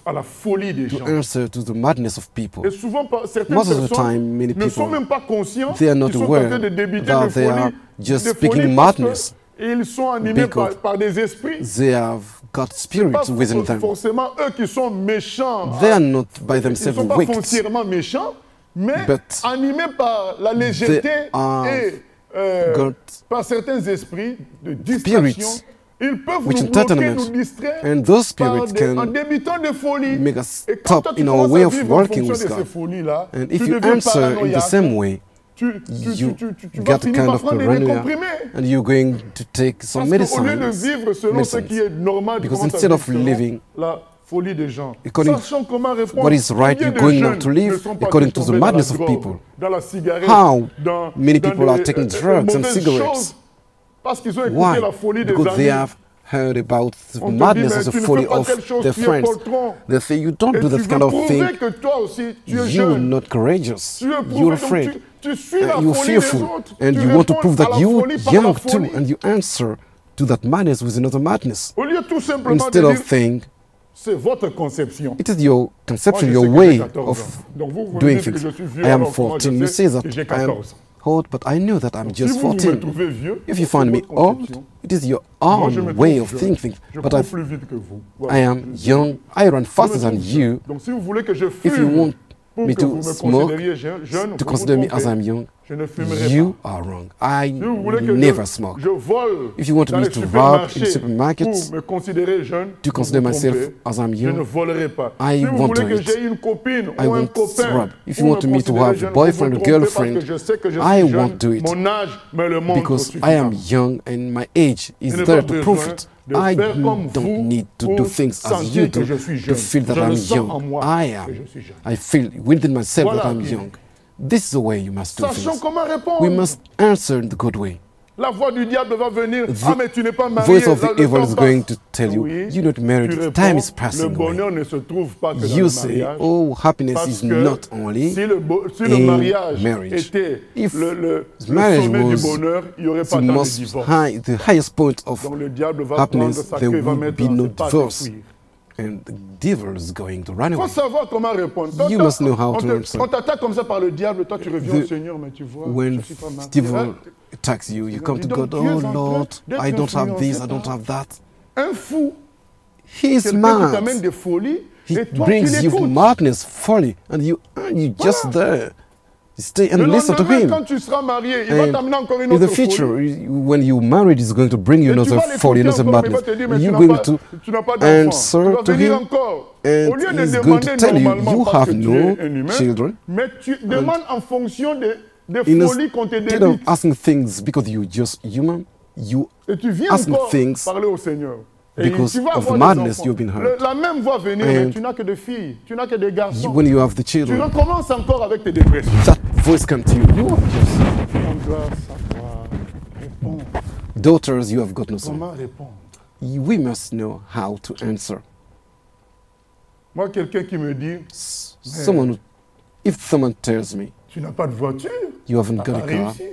à la folie des To gens. answer to the madness of people. Et souvent, certaines Most of the personnes time, many ne sont people, même pas conscients they are not qu'ils sont en aware train de débiter that de they are folie, just de speaking folie parce que madness. ils sont animés Because par des esprits. They have got Pas spirits within them. forcément eux qui sont méchants. They are not by Ils ne themselves sont pas wicked. foncièrement méchants, mais But animés par la légèreté they are et got par certains esprits de distraction. spirits Ils peuvent which nous bloquer, entertainment, nous distraire and those par spirits en can débutant des folies. make us Et quand stop toi, tu in our commences way à of vivre en working fonction with de ces God. folies-là, And tu if you deviens answer in the paranoïaque. same way, Tu you vas get a finir kind par of prendre des paranoia, comprimés. and you're going to take some Parce qu'au lieu de medicines. vivre selon ce qui est normal, tu Because commences à instead vivre of selon living la folie des gens. according Sachant comment répondre. what is right, Combien you're de going now jeunes to ne live sont pas according to the tombés dans la madness of drogue, people. dans la cigarette, How dans many people are des, taking drugs and mauvaises cigarettes? choses, parce qu'ils ont écouté Why? la folie des Because they amis. have heard about the On te dit, madness mais and the tu ne folly fais pas of telle chose, their tu es friends. poltron. They say you don't Et do tu that veux kind of prouver thing. que toi aussi, tu es You're jeune. not courageous. Tu veux You're prouver, donc afraid. tu suis la You're folie des fearful. autres. And Tu you want to réponds prove à that la you're folie par la young too, folie. and you answer to that madness with another madness. Au lieu tout simplement Instead de of dire, saying, c'est votre conception. it is your Moi, conception, je your sais que way j'ai 14 ans. of Donc vous doing dites que things. je suis vieux, I am alors moi, 14. je You sais say that que j'ai I am 14. old, but I know that I'm Si just vous me 14. trouvez vieux, If you c'est find me votre old, conception. it is your Moi, je me own trouve way of jeune. thinking. Je But cours plus vite que vous. Voilà. I am young, I run Je me faster than trouve jeune. you. Donc si vous voulez que je If you fume want pour me que vous to me smoke, considériez jeune, to vous consider vous me as trompez. I'm young, Je ne fumerai you pas. are wrong. I Si vous voulez que never smoke. je vole If you want dans me les to rob in supermarchés supermarkets, pour me considérer jeune, to vous consider vous myself trompez. as I'm Je ne young, volerai pas. I Si vous won't voulez do que it. j'ai une copine I ou un won't copain, rob. If you pour want me me to considérer have a jeune, boyfriend vous or vous trompez girlfriend, parce que je sais que je I suis jeune, won't do it. mon âge me le montre because I am suffisamment. young and my age is Je n'ai there pas to prove besoin it. de I faire comme vous don't need to do pour things as sentir you que do je suis to jeune. feel that Je le I'm sens en young. moi I que am. je suis jeune. I feel within myself Voilà that I'm qui- young. This is the way you must do Sachons things. comment répondre. We must answer in the good way. La voix du diable va venir. The Ah, mais tu n'es pas marié. voice of the le evil temps is going passe. to tell you, Oui, you're not married, tu réponds, time is le passing away. bonheur ne se trouve pas que dans You le say, mariage. oh, happiness Parce is que not only si le in mariage marriage. était If le marriage sommet du was bonheur, il n'y aurait the pas tant de most divorce. high, the highest point of Donc le diable va prendre happiness, sa there queue et va would mettre be dans no ses pattes divorce. et fuir. And the devil is going to run Il faut away. savoir comment répondre. You must know how to answer. On t'attaque comme ça par le diable, toi tu reviens au The- Seigneur, mais tu vois, When je suis pas marié. devil attacks you, you come to Donc, God, tu es oh en train Lord, d'être I don't have this, influencé I don't par have that. Un fou, He is quelqu'un qui t'amène mad. des folies, He et toi brings tu you l'écoutes. madness, folly, and you just there. You stay and Le listen to lendemain, him. quand tu seras marié, il va And t'amener encore une in autre the future, folie. when you married, he's going to bring you Et tu another vas folly, l'écouter another encore, mais il va madness. te dire, mais You're tu going n'as to pas d'enfant. answer Tu vas to venir him, encore. and Au lieu de he's going demander to tell you, normalement you parce have que tu no es un humain, children. mais tu demandes en fonction des In folies qu'on te Instead of débite. asking things because you're just human, you Et tu viens asking encore things parler au Seigneur. Et because tu vas of avoir the des madness enfants. you've been hurt. La même voix venir, And mais tu n'as que des filles, tu n'as que des garçons. when you have the Tu children, recommences encore avec tes dépressions. that voice comes to you. You are just On doit savoir répondre. daughters, you have got no son. Comment répondre? We must know how to answer. Moi, quelqu'un qui me dit, Someone, if someone tells me tu n'as pas de voiture, you haven't tu n'as got pas a car, réussi.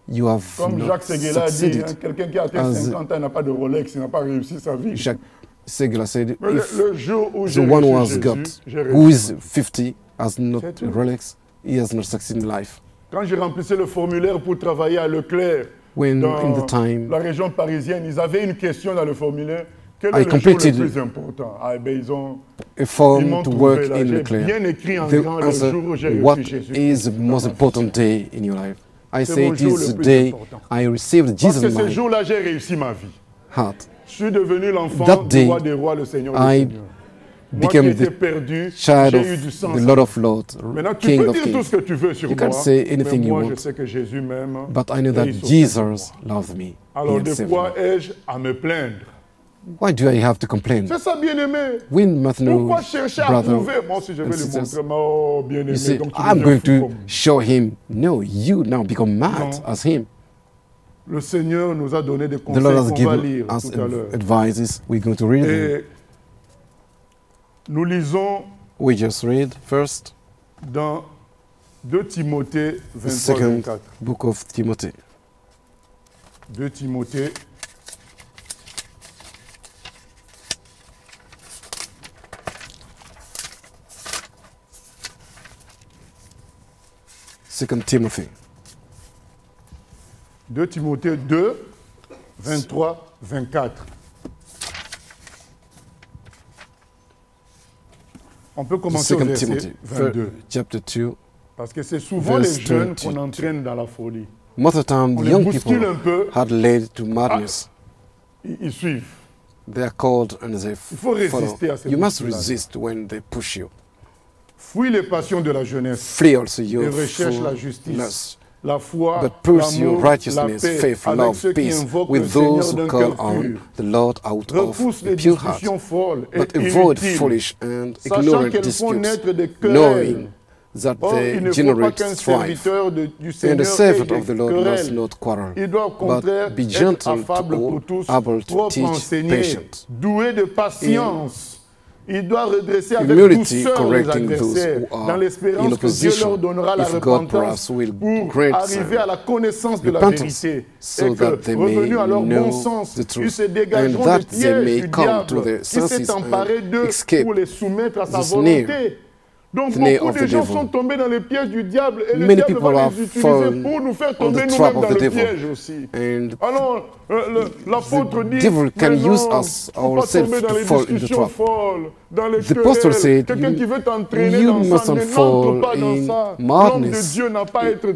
you have Comme not Jacques Seguela a dit, succeeded. hein, quelqu'un qui a atteint As 50 ans et n'a pas de Rolex, il n'a pas réussi sa vie. Jacques Seguela said, Mais if le jour où the j'ai one who reçu has Jésus, got, j'ai who réussi. is 50, has not C'est a tout. Rolex, he has not succeeded in life. Quand j'ai remplissé le formulaire pour travailler à Leclerc, When dans in the time la région parisienne, ils avaient une question dans le formulaire. Quel I est le jour le completed plus important? Ah, ben, ils a m'ont form to trouvé work là. in J'ai Leclerc, bien écrit en they grand le answer, jour où j'ai what reçu Jésus. is the most important day in your life? I C'est say mon it jour is le the plus day important. I received Parce Jesus que in ce my jour-là, j'ai réussi ma vie. heart. Je suis devenu l'enfant That du day, roi des rois, le Seigneur des I seigneurs. Moi qui became étais the perdu, child j'ai eu du of sens. the Lord of Lords, Maintenant, tu King peux of dire tout Kings. ce que tu veux sur You moi, can say mais anything you moi, je want. sais que Jésus m'aime. But I know et that il s'occupe de Jesus moi. loves me. Alors, He de has saved quoi me. ai-je à me plaindre? Why do I have to complain? C'est ça, bien-aimé. We must know, Pourquoi chercher à brother. prouver? Moi aussi, je vais and lui sisters. montrer. Mais oh, bien-aimé, You say, donc tu I'm deviens going fou to comme- show him. No, you now become mad Non. as him. Le Seigneur nous a donné des The conseils Lord has qu'on va given lire us tout à l'heure. advices. We're going to read them. Et nous lisons We just read first dans 2 Timothée the second 23-24. book of Timothy. 2 Timothée 2 Timothy. 2 Timothée 2, 23, 24. On peut commencer au 2 verset Timothy, 22. chapter 2. Parce que c'est souvent les verse jeunes 22. qu'on entraîne dans la folie. Most of the time, On the les young bouscule people un peu. had led to madness. Ils suivent. they are called and they faut résister follow. à ces You must bousculades. resist when they push you. Fuis les passions de la jeunesse Flee also et your recherche la justice, fullness, la foi, but pursue l'amour, la righteousness, paix faith, avec love, ceux qui peace invoquent with le Seigneur those who d'un call cœur on pur. the Lord out of Repousse a les pure heart. discussions folles et But avoid inutiles, foolish and sachant ignorant qu'elles font disputes, naître des querelles. knowing that Or, il they ne faut pas generate qu'un strife. serviteur du And Seigneur the ait servant of des the Lord must querelles. not quarrel, Il doit au contraire but be être gentle affable to pour all, tous, able to propre teach, enseigné, patient. doué de patience. Il doit redresser avec Humility, douceur les correcting those adversaires, who are dans in l'espérance que Dieu opposition, leur donnera la if God repentance perhaps will pour grant arriver à la connaissance de la repentance, vérité. so Et that que, they may revenus à leur know bon sens, the truth, ils se dégageront and that des they pièges may du come diable to their qui s'est senses emparé and d'eux escape pour les soumettre à sa the snare, volonté. Donc snare beaucoup of de the gens devil. sont tombés dans les pièges du diable et le Many diable people va have les utiliser fallen pour nous faire on tomber the nous-mêmes trap of dans the le devil. piège aussi. And Alors, l'apôtre dit, devil can mais non, use us, faut pas ourselves, tomber dans to les fall in the discussions trap. folles, dans les The apostle querelles. said, Quelqu'un qui veut t'entraîner you dans ça, mustn't mais n'entre fall pas dans in ça. L'homme de madness. Dieu n'a pas à être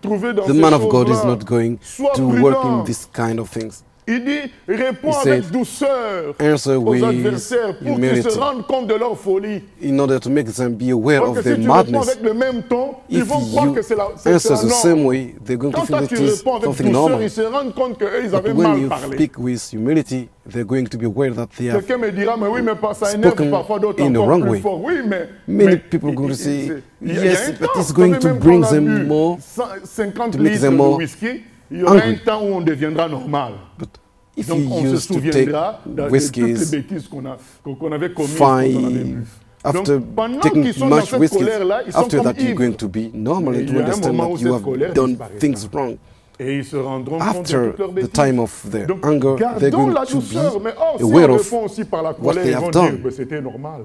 trouvé dans The ces man of God is choses-là. not going Sois to work in prudent. this kind of things. Il dit, réponds He avec said, douceur answer aux with adversaires pour qu'ils humility, se rendent compte de leur folie. in order to make them be aware Parce que of si their tu réponds madness. avec le même ton, ils If vont croire you que c'est la answer the same norme. way, they're going to Quand feel toi that tu it is réponds avec something douceur, normal. ils se rendent compte qu'eux, ils avaient But when mal you parlé. speak with humility, they're going to be aware that they have Quelqu'un me dira, mais oui, mais ça énerve spoken parfois d'autres in the encore wrong plus way. fort. Oui, mais... Many mais people going to say, il y a yes, un but temps, it's vous going savez, to même bring quand on a them bu more, 50 to make litres them de more whisky, il y aura un hungry. temps où on deviendra normal. But if Donc on you se used to take souviendra de toutes whiskies, les bêtises qu'on avait commises quand on avait bu. after Donc pendant taking qu'ils sont dans much cette whiskey, colère-là, ils sont after comme that you're ivres. going to be normal Mais and il to y a un understand moment où that you cette colère have done disparaîtra. things wrong. Et ils se rendront compte de After toutes leurs the bêtises. time of their Donc, anger, they're gardons going la to douceur. be Mais si aware on of répond aussi par la what colère, they ils vont have dire done. que c'était normal.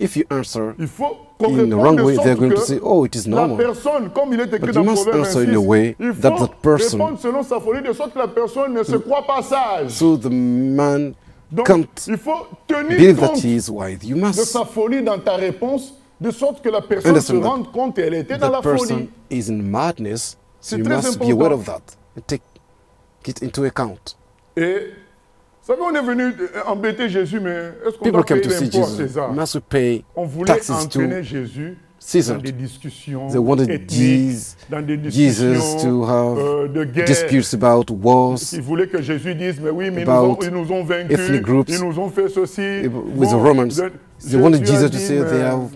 If you answer Il faut qu'on in the réponde wrong de way, sorte they're going to que say, oh, it is la normal. personne, comme il est écrit But dans you must Proverbe answer 26, in a way il that faut that person- répondre selon sa folie, de sorte que la personne ne se croit pas sage. So the man Donc, can't il faut tenir believe that compte he is wise. You de must sa folie dans ta réponse, de sorte que la personne se understand that rende compte qu'elle était dans that la person folie. is in madness. So C'est you très must be important. aware of that and take it into account. Et, vous savez, on est venu embêter Jésus, mais est-ce qu'on People doit came payer to see l'impôt à Jesus. César? Must we pay On voulait taxes entraîner to Jésus Caesar? dans des discussions They wanted ethniques, dans des discussions Jesus to have de guerre. disputes about wars Ils voulaient que Jésus dise, mais oui, mais about ils nous ont vaincus, ethnic groups ils nous ont fait ceci. with the Romans. They wanted Jésus a Jesus to dit, say they mais have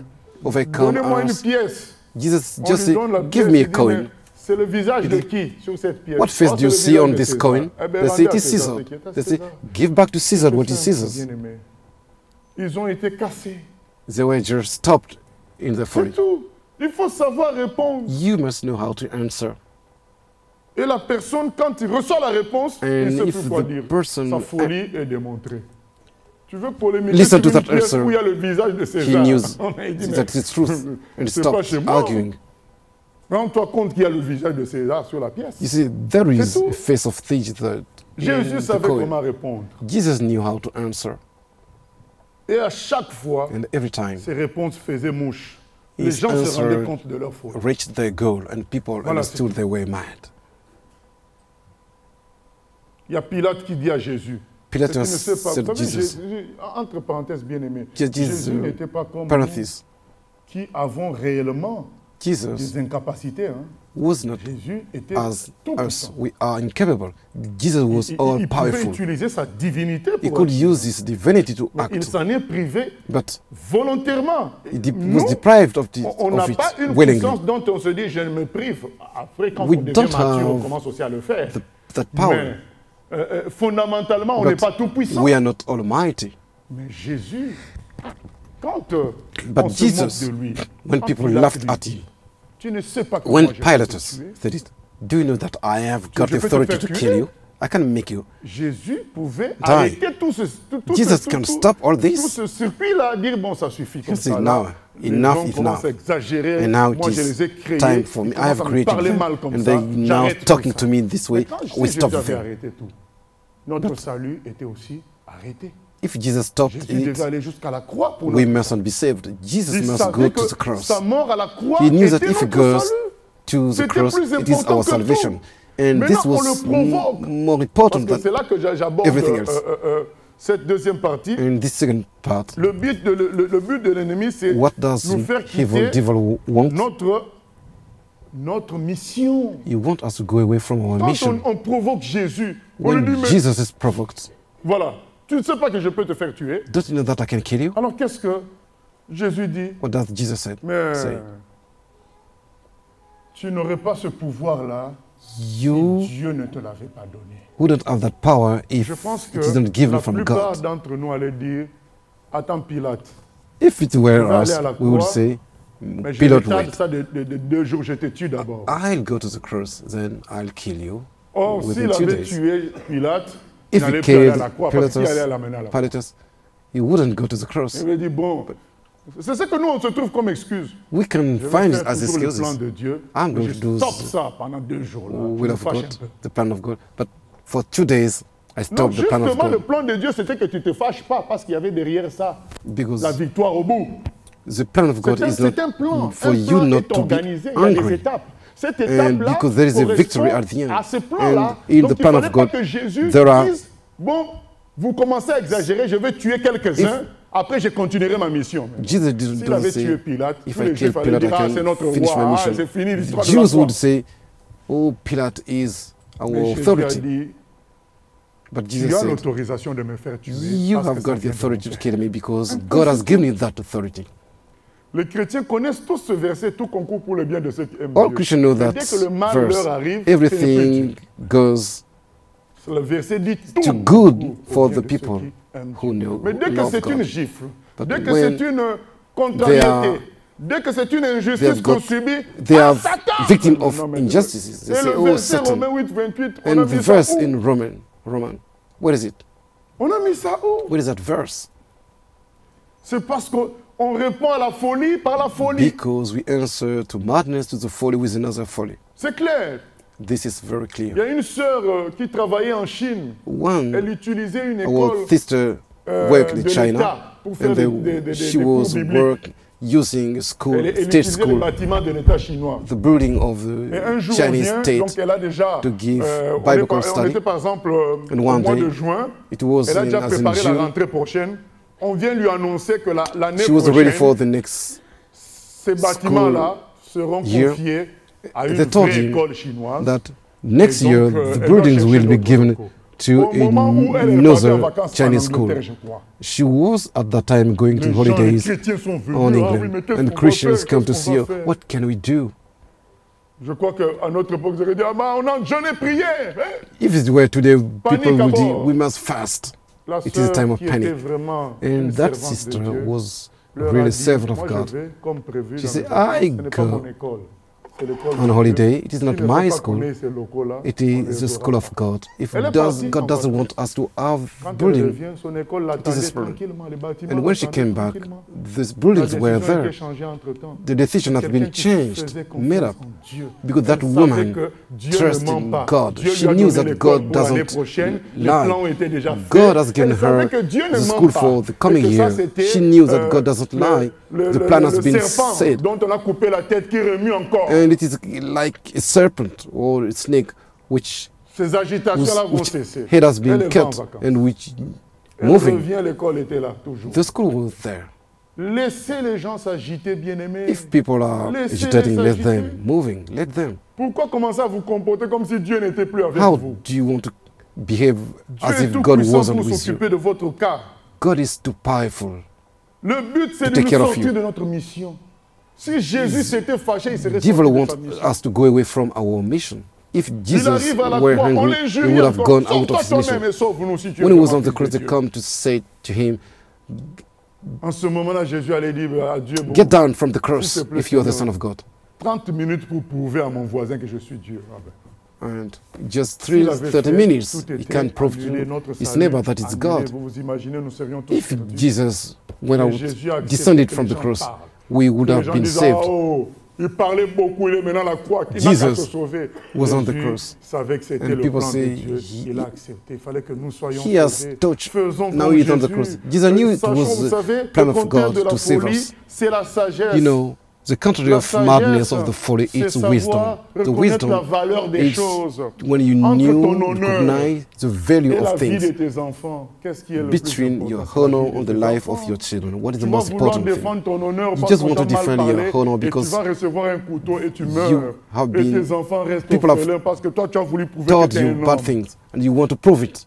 overcome donnez-moi une us. pièce. Jesus On just lui say, donne la give pièce, me a il dit, coin. mais c'est le visage de qui sur cette pièce? What face Oh, do you c'est le see visage on de this César. coin? Eh ben, They say rendez it à is César Caesar. ce qui est à They say, César. give back to Caesar what is Bien Caesar's. aimé. Ils ont été cassés. They were just stopped in their C'est folly. tout. Il faut savoir répondre. You must know how to answer. Et la personne, quand il reçoit la réponse, And il sait if plus quoi the dire. person- Sa folie est démontrée. Tu veux polémiquer Listen to sur une that pièce answer. où il y a le visage de He César. knew On a dit, mais that it's truth and c'est pas stopped chez moi. arguing. Rends-toi compte qu'il y a le visage de César sur la pièce. You see, there is C'est tout. a face of Caesar Jésus in the savait coin. comment répondre. Jesus knew how to answer. Et à chaque fois, And every time ses réponses faisaient mouche. Les his gens se rendaient answer compte de leur faute. reached their goal and people Voilà, understood c'est they were mad. Il y a Pilate qui dit à Jésus. Pilate Tu ne sais pas, said vous savez, Jesus, entre parenthèses bien aimé, Jesus, Jésus n'était pas comme nous parenthesis, qui avons réellement Jesus des incapacités. Hein. was not Jésus était as tout us. puissant. We are incapable. Jesus was Il all pouvait powerful. utiliser sa divinité He pour could agir. use his divinity to Mais il act, s'en est privé but volontairement. he Nous, was deprived of on n'a it pas une willingly. puissance dont on se dit je me prive. Après, quand We on devient don't mature, on have commence aussi à le faire. That power. Mais fondamentalement, on n'est But pas tout puissant. we are not almighty. Mais Jésus, quand But on se Jesus, moque de lui, when quand people Pilate laughed lui at dit, him, tu ne sais pas comment when je vais Pilate te tuer. said it, do you know that I have got je peux te authority faire to tuer? kill you? I can make you. Jésus pouvait arrêter tout ce, Jesus can stop all this. tout ce circuit-là, dire bon, ça suffit comme say, ça. now, là. Les enough gens is commencent now. à exagérer. And now Moi, it je is les ai créés. time for me. Ils I have commencent à me created parler them, mal comme and ça. they now J'arrête talking tout to ça. me this way. Mais quand We Jésus stop avait them. arrêté tout, notre salut était aussi arrêté. If Jesus stopped Jésus devait it, aller jusqu'à la croix pour we le mustn't be saved. Jesus Il must savait go que to the cross. sa mort à la croix He knew that était if he notre goes salut. to the C'était cross, plus it is important our que salvation. tout. And Maintenant, this on was le provoque. more important Parce que c'est than là que j'aborde everything else. cette deuxième partie, In this second part, le but de l'ennemi, c'est what does nous faire evil quitter devil want? notre mission. You want us to go away from our Quand mission. on provoque Jésus, on lui When dit, mais Jesus is provoked, voilà, tu ne sais pas que je peux te faire tuer. don't you know that I can kill you? Alors qu'est-ce que Jésus dit? What does Jesus say? Mais Say, tu n'aurais pas ce pouvoir-là si you Dieu ne te l'avait pas donné. wouldn't have that power if Je pense que it isn't given la from plupart God. d'entre nous allaient dire, attends Pilate, If it were Je vais us, aller à la we would croix, say, mais je Pilate, retarde wait. ça de 2 jours, je te tue d'abord. I'll go to the cross, then I'll kill you. Or, within s'il 2 avait days. tué Pilate, il If n'allait he plus aller à killed la croix parce qu'il allait Pilatus, l'amener à la croix. Pilatus, he wouldn't go to the cross. Il avait dit, bon, c'est ce que nous, on se trouve comme excuse. We can Je vais find it faire as toujours le plan excuses. de Dieu. I'm mais going je to do stoppe ça pendant 2 jours. Là. Je will me of fâche God, un peu. the plan of God. But for 2 days, I Non, stopped the plan of justement, le God plan de Dieu, c'était que tu ne te fâches pas parce qu'il y avait derrière ça because la victoire au bout. the plan of God is C'est un not plan. for Un you plan not est to be organisé. Il y a des angry. étapes. Cette And étape-là because there is a victory correspond at the end. à ce plan-là. And in Donc, the il plan ne of fallait pas God, que Jésus there are- dise, bon, vous commencez à exagérer, je vais tuer quelques-uns, après je continuerai ma mission. Jesus didn't S'il avait say, tué Pilate, if tous I les kill Juifs allaient Pilate, dire, ah, I c'est notre can finish my roi, ah, mission. c'est fini The l'histoire de la Jews croix. would say, oh, Pilate is our Mais Jésus a authority. dit, But tu Jesus as said, l'autorisation de me faire tuer. you parce que have ça got the vient de authority mon to Père. kill me because God has given you that authority. Les chrétiens connaissent tous ce verset, tout concourt pour le bien de ceux qui aiment All Dieu. Christians know Mais that dès que le mal verse. leur arrive, c'est un peu Everything Dieu. goes Le verset dit to tout good concourt au for bien the de ceux people qui aiment who Dieu. know Mais dès que love c'est une God. gifle, But dès que when c'est une they contrariété, are- dès que c'est une they injustice have got- qu'on subit, they are Satan! victim of Non, mais injustices. They Et say, le oh, verset Satan. Romains 8, 28, on a And the mis ça verse où? in Roman, where is it? On a mis ça où? Where is that verse? C'est parce qu'on répond à la folie par la folie. Because we answer to madness, to the folly with another folly. C'est clair. This is very Il y clear. a une sœur qui travaillait en Chine. One, Elle utilisait une our école sister worked de in China, l'État pour faire and she des cours was bibliques. work using school, Elle state utilisait le school, bâtiment de l'État chinois. the building of Et un the jour, on Chinese vient, state. donc elle a déjà, to give on, Bible on study. était par exemple And au one mois day, de juin, It was elle a déjà as in préparé la June. rentrée prochaine. On vient lui annoncer que l'année She was ready for prochaine, the next. ces bâtiments-là seront year. confiés à une They told vraie him école chinoise. That next Et donc, year elle the doit buildings chercher will be d'autres given locaux. to Au moment où elle est partie en another vacances en Chinese school. Angleterre, je crois. She was at that time going to Les gens, les holidays chrétiens sont venus. on Ah oui, England, mais qu'est-ce and qu'on va Christians faire? come to Qu'est-ce see qu'on her. va faire? What can we do? Je crois qu'à notre époque, vous auriez dit, ah bah, j'en ai prié. Hein? If it were today, people would à say, bord. we must fast. La It is a sœur time of qui panic. était vraiment une And that servante de sister Dieu, was leur a really a dit, servant of moi, God. je vais, comme prévu, She dans said, mes vacances. I Ce n'est pas go mon école. C'est l'école on de holiday. Dieu. It is Si not ne veut my pas school. qu'on ait ces locaux-là, It on is les the aura school pas. of God. If Elle est God partie en doesn't voiture. want us to have Quand elle building, revient, son école l'attendait desperate. tranquillement, les bâtiments and when she l'attendaient came back, tranquillement. these La buildings were décision a there. été changée entre-temps. The decision has Quelqu'un been qui changed, faisait made confiance up, en Dieu. because that Elle savait woman que Dieu trusts ne ment in pas. God. Dieu She lui a knew donné that l'école God pour l'année doesn't prochaine. Les lie. plans étaient déjà faits. God has given Elle savait her que Dieu ne the ment school pas. for the Et coming que ça, year. c'était, She knew that God doesn't lie. The plan has le been serpent said. dont on a coupé la tête qui remue encore. And it is like a serpent or a snake which, Ces agitations-là vont which cesser. head has Elle been va en cut vacances. and which Elle moving. revient, l'école était là, toujours. The school was there. Laissez les gens s'agiter, bien-aimés. If people are Laissez-les agitating, let s'agiter. them. Moving, let them. Pourquoi commencer à vous comporter comme si Dieu n'était plus avec How vous? do you want to behave Dieu as est if tout God puissant wasn't pour with you? s'occuper de votre cas. God is too powerful. Le but, c'est To de take nous care of sortir you. de notre mission. Si Jésus s'était fâché, il serait Devil sorti de wants sa mission. us to go away from our mission. If Il Jesus arrive à la were croix, on hungry, he l'injurie would have encore. gone out Sauve-toi of his toi-même mission. et sauve-nous si tu es When he was vraiment on the fils cross, de they Dieu. come to say to him, En ce moment-là, Jésus allait dire à Dieu, bon, get down from the cross S'il te plaît, if you are the Seigneur. Son of God. 30 minutes pour prouver à mon voisin que je suis Dieu. Ah ben. And just S'il avait 30 fait, minutes, tout he était can prove annulé, to notre his salut neighbor that it's annulé. God. Vous vous imaginez, nous serions tous If perdus. Jesus went Et out, Jésus a accepté descended que from les the gens cross, parlent. we would Les have gens been disent, saved. ah, oh, il parlait beaucoup, il est maintenant à la croix. Il n'a qu'à Jesus se sauver. was on the Jésus cross. savait que c'était And le people plan de say Dieu. he- Il a accepté. Il fallait que nous soyons He has sauvés. touched. Faisons Now comme he's on the Jésus. cross. Jesus knew it Sachons, was vous the savez, plan le of contraire God de la to save folie, us. c'est la sagesse. You know, The contrary La of madness sagesse, of the folly c'est is wisdom. savoir The reconnaître la wisdom valeur des is choses. when you Entre ton knew, honneur recognize the value et la of vie de things tes enfants. Qu'est-ce qui est le plus between important? your C'est la honor vie de and the tes life enfants. of your children. What is the Tu vas most vouloir important thing? défendre ton honneur You parce just qu'on want to t'a mal defend your parlé honor et tu because vas recevoir un couteau et tu you meurs. have Et been- tes enfants restent people have orphelins parce que toi tu as voulu prouver que told tu es you un bad homme. things and you want to prove it.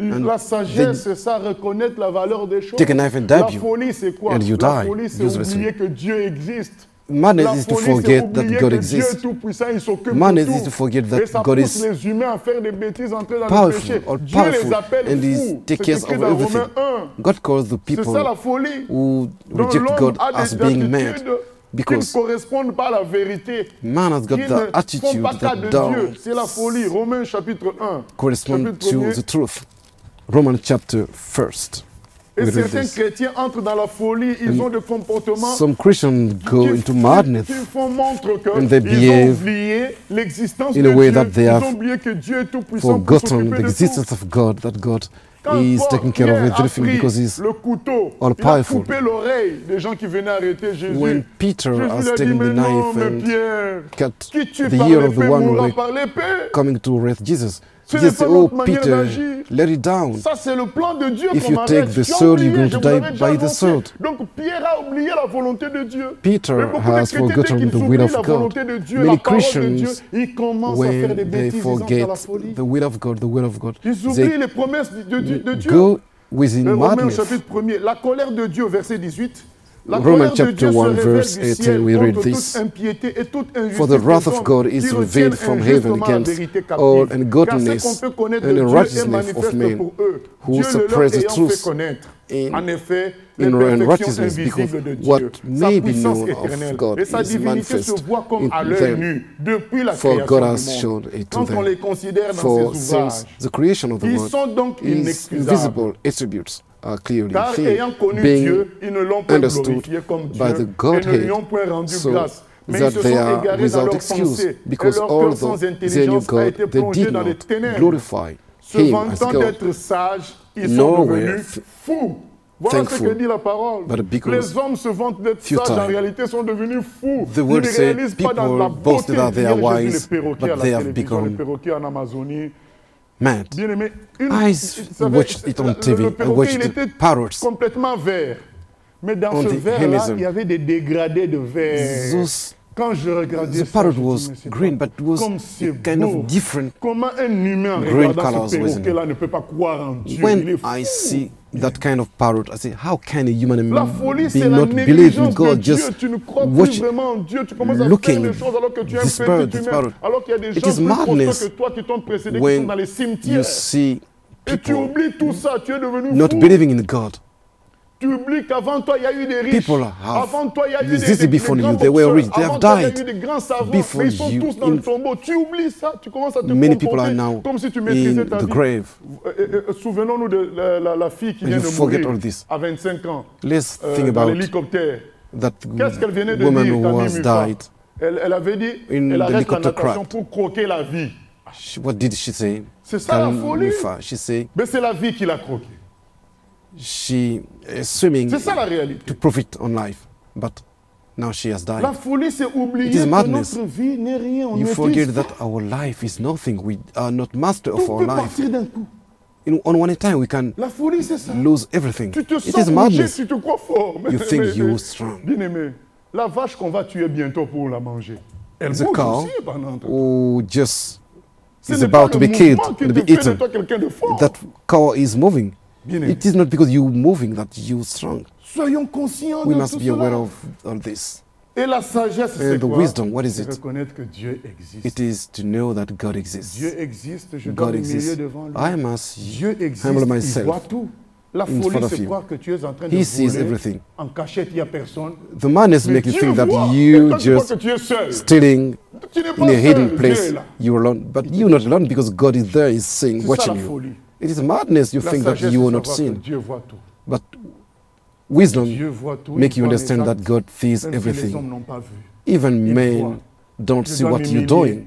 And La sagesse, c'est ça, reconnaître la valeur des choses. take a knife and La dab you, folie, c'est quoi? and you La die folie, c'est uselessly. oublier que Dieu existe. Madness La is to folie, c'est forget that oublier God que Dieu exists. est tout-puissant, il s'occupe Madness de tout. is to forget that Et ça God pousse is les humains à faire des bêtises, entrer dans le powerful, péché. all Dieu les powerful, appelle and He fous. takes C'est care écrit of dans everything. Romains 1. God calls the C'est people ça la folie. who Donc reject l'homme God a as des being mad attitudes qui ne because correspondent pas à la vérité. man has got Qui the ne font attitude pas cas de that Dieu. don't C'est la folie. Romains chapitre 1. correspond Chapitre to 1er. the truth. Romans chapter 1st. Et We read certains this. chrétiens entrent dans la folie, ils ont des comportements Some Christians go into madness qui font montre and they qu'ils ont behave oublié l'existence in de a way Dieu. that they Ils have ont oublié que Dieu est tout puissant pour forgotten s'occuper the de existence tout. of God, that God Quand is Paul, taking care of Pierre a everything pris because He's le couteau, all il a powerful. coupé l'oreille des gens qui venaient arrêter Jésus. When Peter Jésus has lui a dit, taken mais the non, knife mais and Pierre, cut qui tue the par ear of the l'épée one who mourra were par l'épée. coming to arrest Jesus, Ce he n'est just pas said, oh notre manière Peter, d'agir. let it down. Ça, c'est le plan de Dieu If qu'on you m'arrête. take the Tu as sword, oublié, you're going je to vous l'avais die déjà by the annoncé. sword. Donc Pierre a oublié la volonté de Dieu. Peter Et beaucoup de has chrétiens, dès forgotten qu'ils the will oublient of la God. volonté de Dieu, Many la parole de Dieu, Christians, ils commencent à faire des when they bêtises, ils entrent forget dans la folie. the will of God, Ils oublient they les promesses de Dieu. go within Le Romains madness. chapitre 1er, la colère de Dieu, verset 18. La Romans colère de chapter Dieu se 1 révèle verse du 18, ciel we read contre this. toute impiété et toute injustice For the wrath des of hommes God is qui revealed retiennent from injustement heaven la against vérité all captive. Car ungodliness ce qu'on peut connaître and de Dieu est unrighteousness of manifeste men pour eux. who Dieu le leur suppress the ayant fait truth connaître. in- En effet, in les perfections unrighteousness, because invisibles de what Dieu, sa may be puissance known of éternelle God et sa is divinité manifest se voient comme in à l'œil them. nu depuis la For création God has du shown monde. it to Quand on them. les considère dans For ses ouvrages, since the creation of the ils world, sont donc His inexcusables. invisible attributes are clearly Car seen, ayant connu being Dieu, ils ne l'ont pas understood glorifié comme by Dieu the et ne Godhead, lui ont point rendu so grâce. Mais that ils se they sont are égarés dans without leurs excuse, pensées et because leur cœur sans although they knew intelligence a God, été they plongé did dans les not ténèbres. glorify Se Him as vantant God, d'être sages, ils sont nowhere devenus fous. Voilà ce que thankful, dit la parole. but because Les hommes se vantent d'être futile. sages, en réalité sont devenus fous. The Ils word ne said réalisent pas dans la people beauté boasted that they d'hier, are j'ai vu les wise, perroquets but à la they have télévision, les become perroquets en Amazonie. mad. Bien aimé, I watched it on TV. le I perroquet, watched il était the parrots complètement vert. Mais dans on ce the vert-là, Amazon. il y avait des dégradés de vert. Those- Quand je regardais The ça, parrot je dis, was mais c'est green, pas- but it was comme c'est kind beau. of different. Comment un humain en green regardant ce colours, wasn't perroquet-là ne peut pas croire en Dieu? Il est When fou. I see that kind of parrot, I say, how can a human La folie, be c'est la not believe in négligence de God, Dieu. just Tu ne crois plus watch vraiment en Dieu. Tu commences à faire looking les choses alors que tu es un this bird, petit this humain. parrot. Alors qu'il y a des It gens is plus madness costauds que toi qui t'ont précédé, qui when sont dans les you cimetières. see Et tu people oublies tout ça. Tu es devenu not fou. believing in God. Tu oublies qu'avant toi, il y a eu des riches. People have Avant toi, il y a eu existed des before grands you. They were boxeurs. rich. They have Avant toi, il y a died eu des grands savants. before Mais ils sont you. tous dans le tombeau. Tu oublies ça. Tu commences à te Many people are comporter now comme si tu in maîtrisais ta the vie. grave. Souvenons-nous de la fille qui And vient you de forget mourir all this. à 25 ans Let's think dans about l'hélicoptère. that Qu'est-ce qu'elle venait de woman dire, who Camille has Mufa? died. Elle avait dit, In elle the arrête la helicopter natation crash. pour croquer la vie. What did she say? C'est ça la Karen folie. Mufa, she said Mais c'est la vie qui l'a croqué. she is swimming C'est ça la réalité. to profit on life, but now she has died. La folie, c'est oublier It is que madness. notre vie n'est rien. On You est forget triste. that our life is nothing. We are not master of Tout our peut life. partir d'un coup. On one time we can La folie, c'est ça. lose everything. Tu te It sens is obligé, madness. tu te crois fort. You think you're strong. Bien aimé, la vache qu'on va tuer bientôt pour la manger, elle The bouge cow aussi pendant who just Ce is n'est pas about to le be killed mouvement qui and te be fait de eaten. toi quelqu'un de fort. That cow is moving. Bien aimé, It is not because you're moving that you're strong. soyons conscients We de must tout be aware cela. of all this. Et la sagesse, c'est And the quoi? wisdom, what is C'est it? reconnaître que Dieu existe. It is to know that God exists. Dieu existe, je dois God m'humilier exists. devant lui. I must Dieu existe, humble il myself voit tout. La in folie, front of c'est him. croire que tu es en train de He sees voler. everything. En cachette, il n'y a personne. The madness Mais make you Dieu think that voit. Et you toi, tu crois just que tu es seul. stealing Tu n'es in pas a hidden seul, Dieu place. est là. You're alone, but you're not alone because God is there, is seeing, C'est ça watching la you. folie. It is madness. You La think that sagesse, you c'est are not savoir que seen, Dieu voit tout. but wisdom Dieu voit tout. make il you voit les understand that actes, God sees même si les hommes everything. n'ont pas vu. Even Il voit. men don't Je see dois what you're m'humilier doing.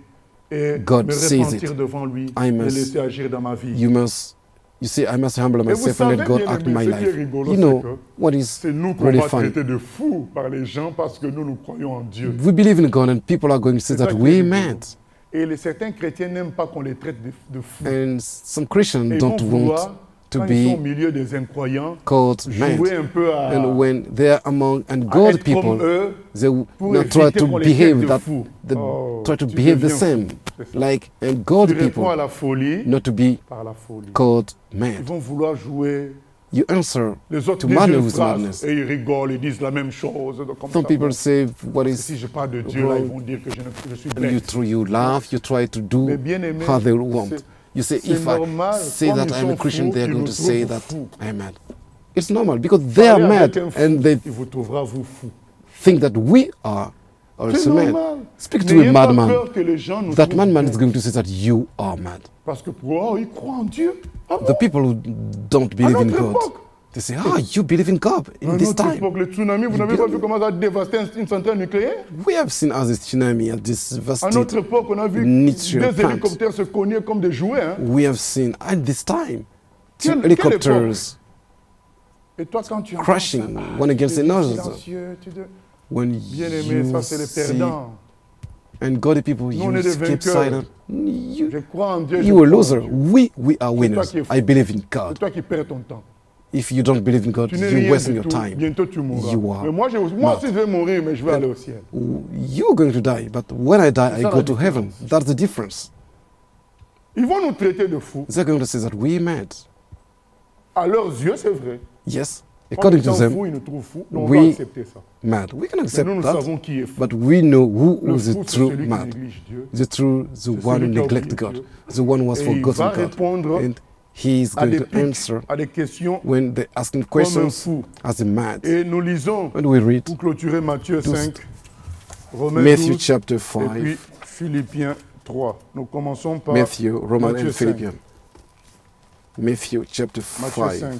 et God me sees repentir it. devant lui I et must- laisser agir dans ma vie. You must You say, I must humble Et vous myself and savez, let God bien act aimé, in my ce qui est life. rigolo, You c'est know que what is c'est nous qu'on really va funny? traiter de fous par les gens parce que nous croyons en Dieu. We believe in God and people are going to say C'est ça that qui est we rigolo. mad. Et certains chrétiens n'aiment pas qu'on les traite de fous. And some Christians Et ils don't vont want vouloir, to quand ils sont au be milieu des incroyants, called mad. jouer un peu à, And when they are among à ungodly être comme people, eux, they will pour not try éviter to qu'on les traite behave de that, fous. try to Tu behave the deviens same, fou, c'est ça. like Tu ungodly réponds à people, la folie not to be par la folie. called Ils mad. vont vouloir jouer. You answer Les autres to disent une madness with phrase madness. et ils rigolent, ils disent la même chose. Donc, comme Some ça, people bon. say what Si is je parle de Dieu, là, ils vont dire que je suis bête. you laugh, you try to do Mais bien aimé, how they want. c'est- You say, c'est if I normal, say comme that ils I'm a sont Christian, fous, they're ils going nous to say trouvent that fous. I'm mad. It's normal because they are Parlez mad avec un fou, and they il vous trouvera vous fou. think that we are C'est also mad. normal. Speak to a N'ayez pas madman. peur que les gens nous That trouvent madman bêtes. is going to say that you are mad. Parce que pour eux, ils croient en Dieu. Ah bon? The people who don't believe in notre God, époque. they say, you believe in God À in this notre time. époque, le tsunami, vous n'avez pas vu comment ça a dévasté une centrale nucléaire? We have seen as a tsunami at this À devastated. notre époque, on a vu nuclear deux plant. hélicoptères se cogner comme des jouets. Hein? We have seen at this time two Quelle helicopters Et toi, quand tu entends crashing ça, one against tu es another. silencieux, When Bien-aimé, you ça c'est les see perdants. and godly people, Nous, on you est des keep vainqueurs. silent. Je crois en Dieu. je You a crois en loser. Dieu. We are winners. qui es fou. I believe in C'est God. toi qui perds ton temps. If you don't believe in God, Tu n'es you're rien wasting du your tout. time. Bientôt tu mourras. You are Mais moi aussi je vais mourir, mais je vais aller au ciel. You're going to die, but when I die, I ça go la to heaven. That's the difference. Ils vont nous traiter de fous. They're going to say that we're mad. À leurs yeux, c'est vrai. Yes, Comme according ils to sont them, fous, ils nous trouvent fous. Donc on we- va accepter ça. mad. We can Mais accept nous, nous that, savons qui est fou. but we know who Le is the fou, c'est true celui qui mad. néglige Dieu. The one celui who qui a neglected oublié God, Dieu. the one who has Et il va forgotten God, répondre and he is à going des to pics, answer à des questions when they're asking comme un questions fou. as a mad. Et nous lisons, When we read pour clôturer Matthieu 5, Romains Matthew 12, chapter et 5, puis Philippiens 3. Nous commençons par Matthew, Romans Matthieu and 5. Philippians. Matthew chapter Matthieu 5. 5.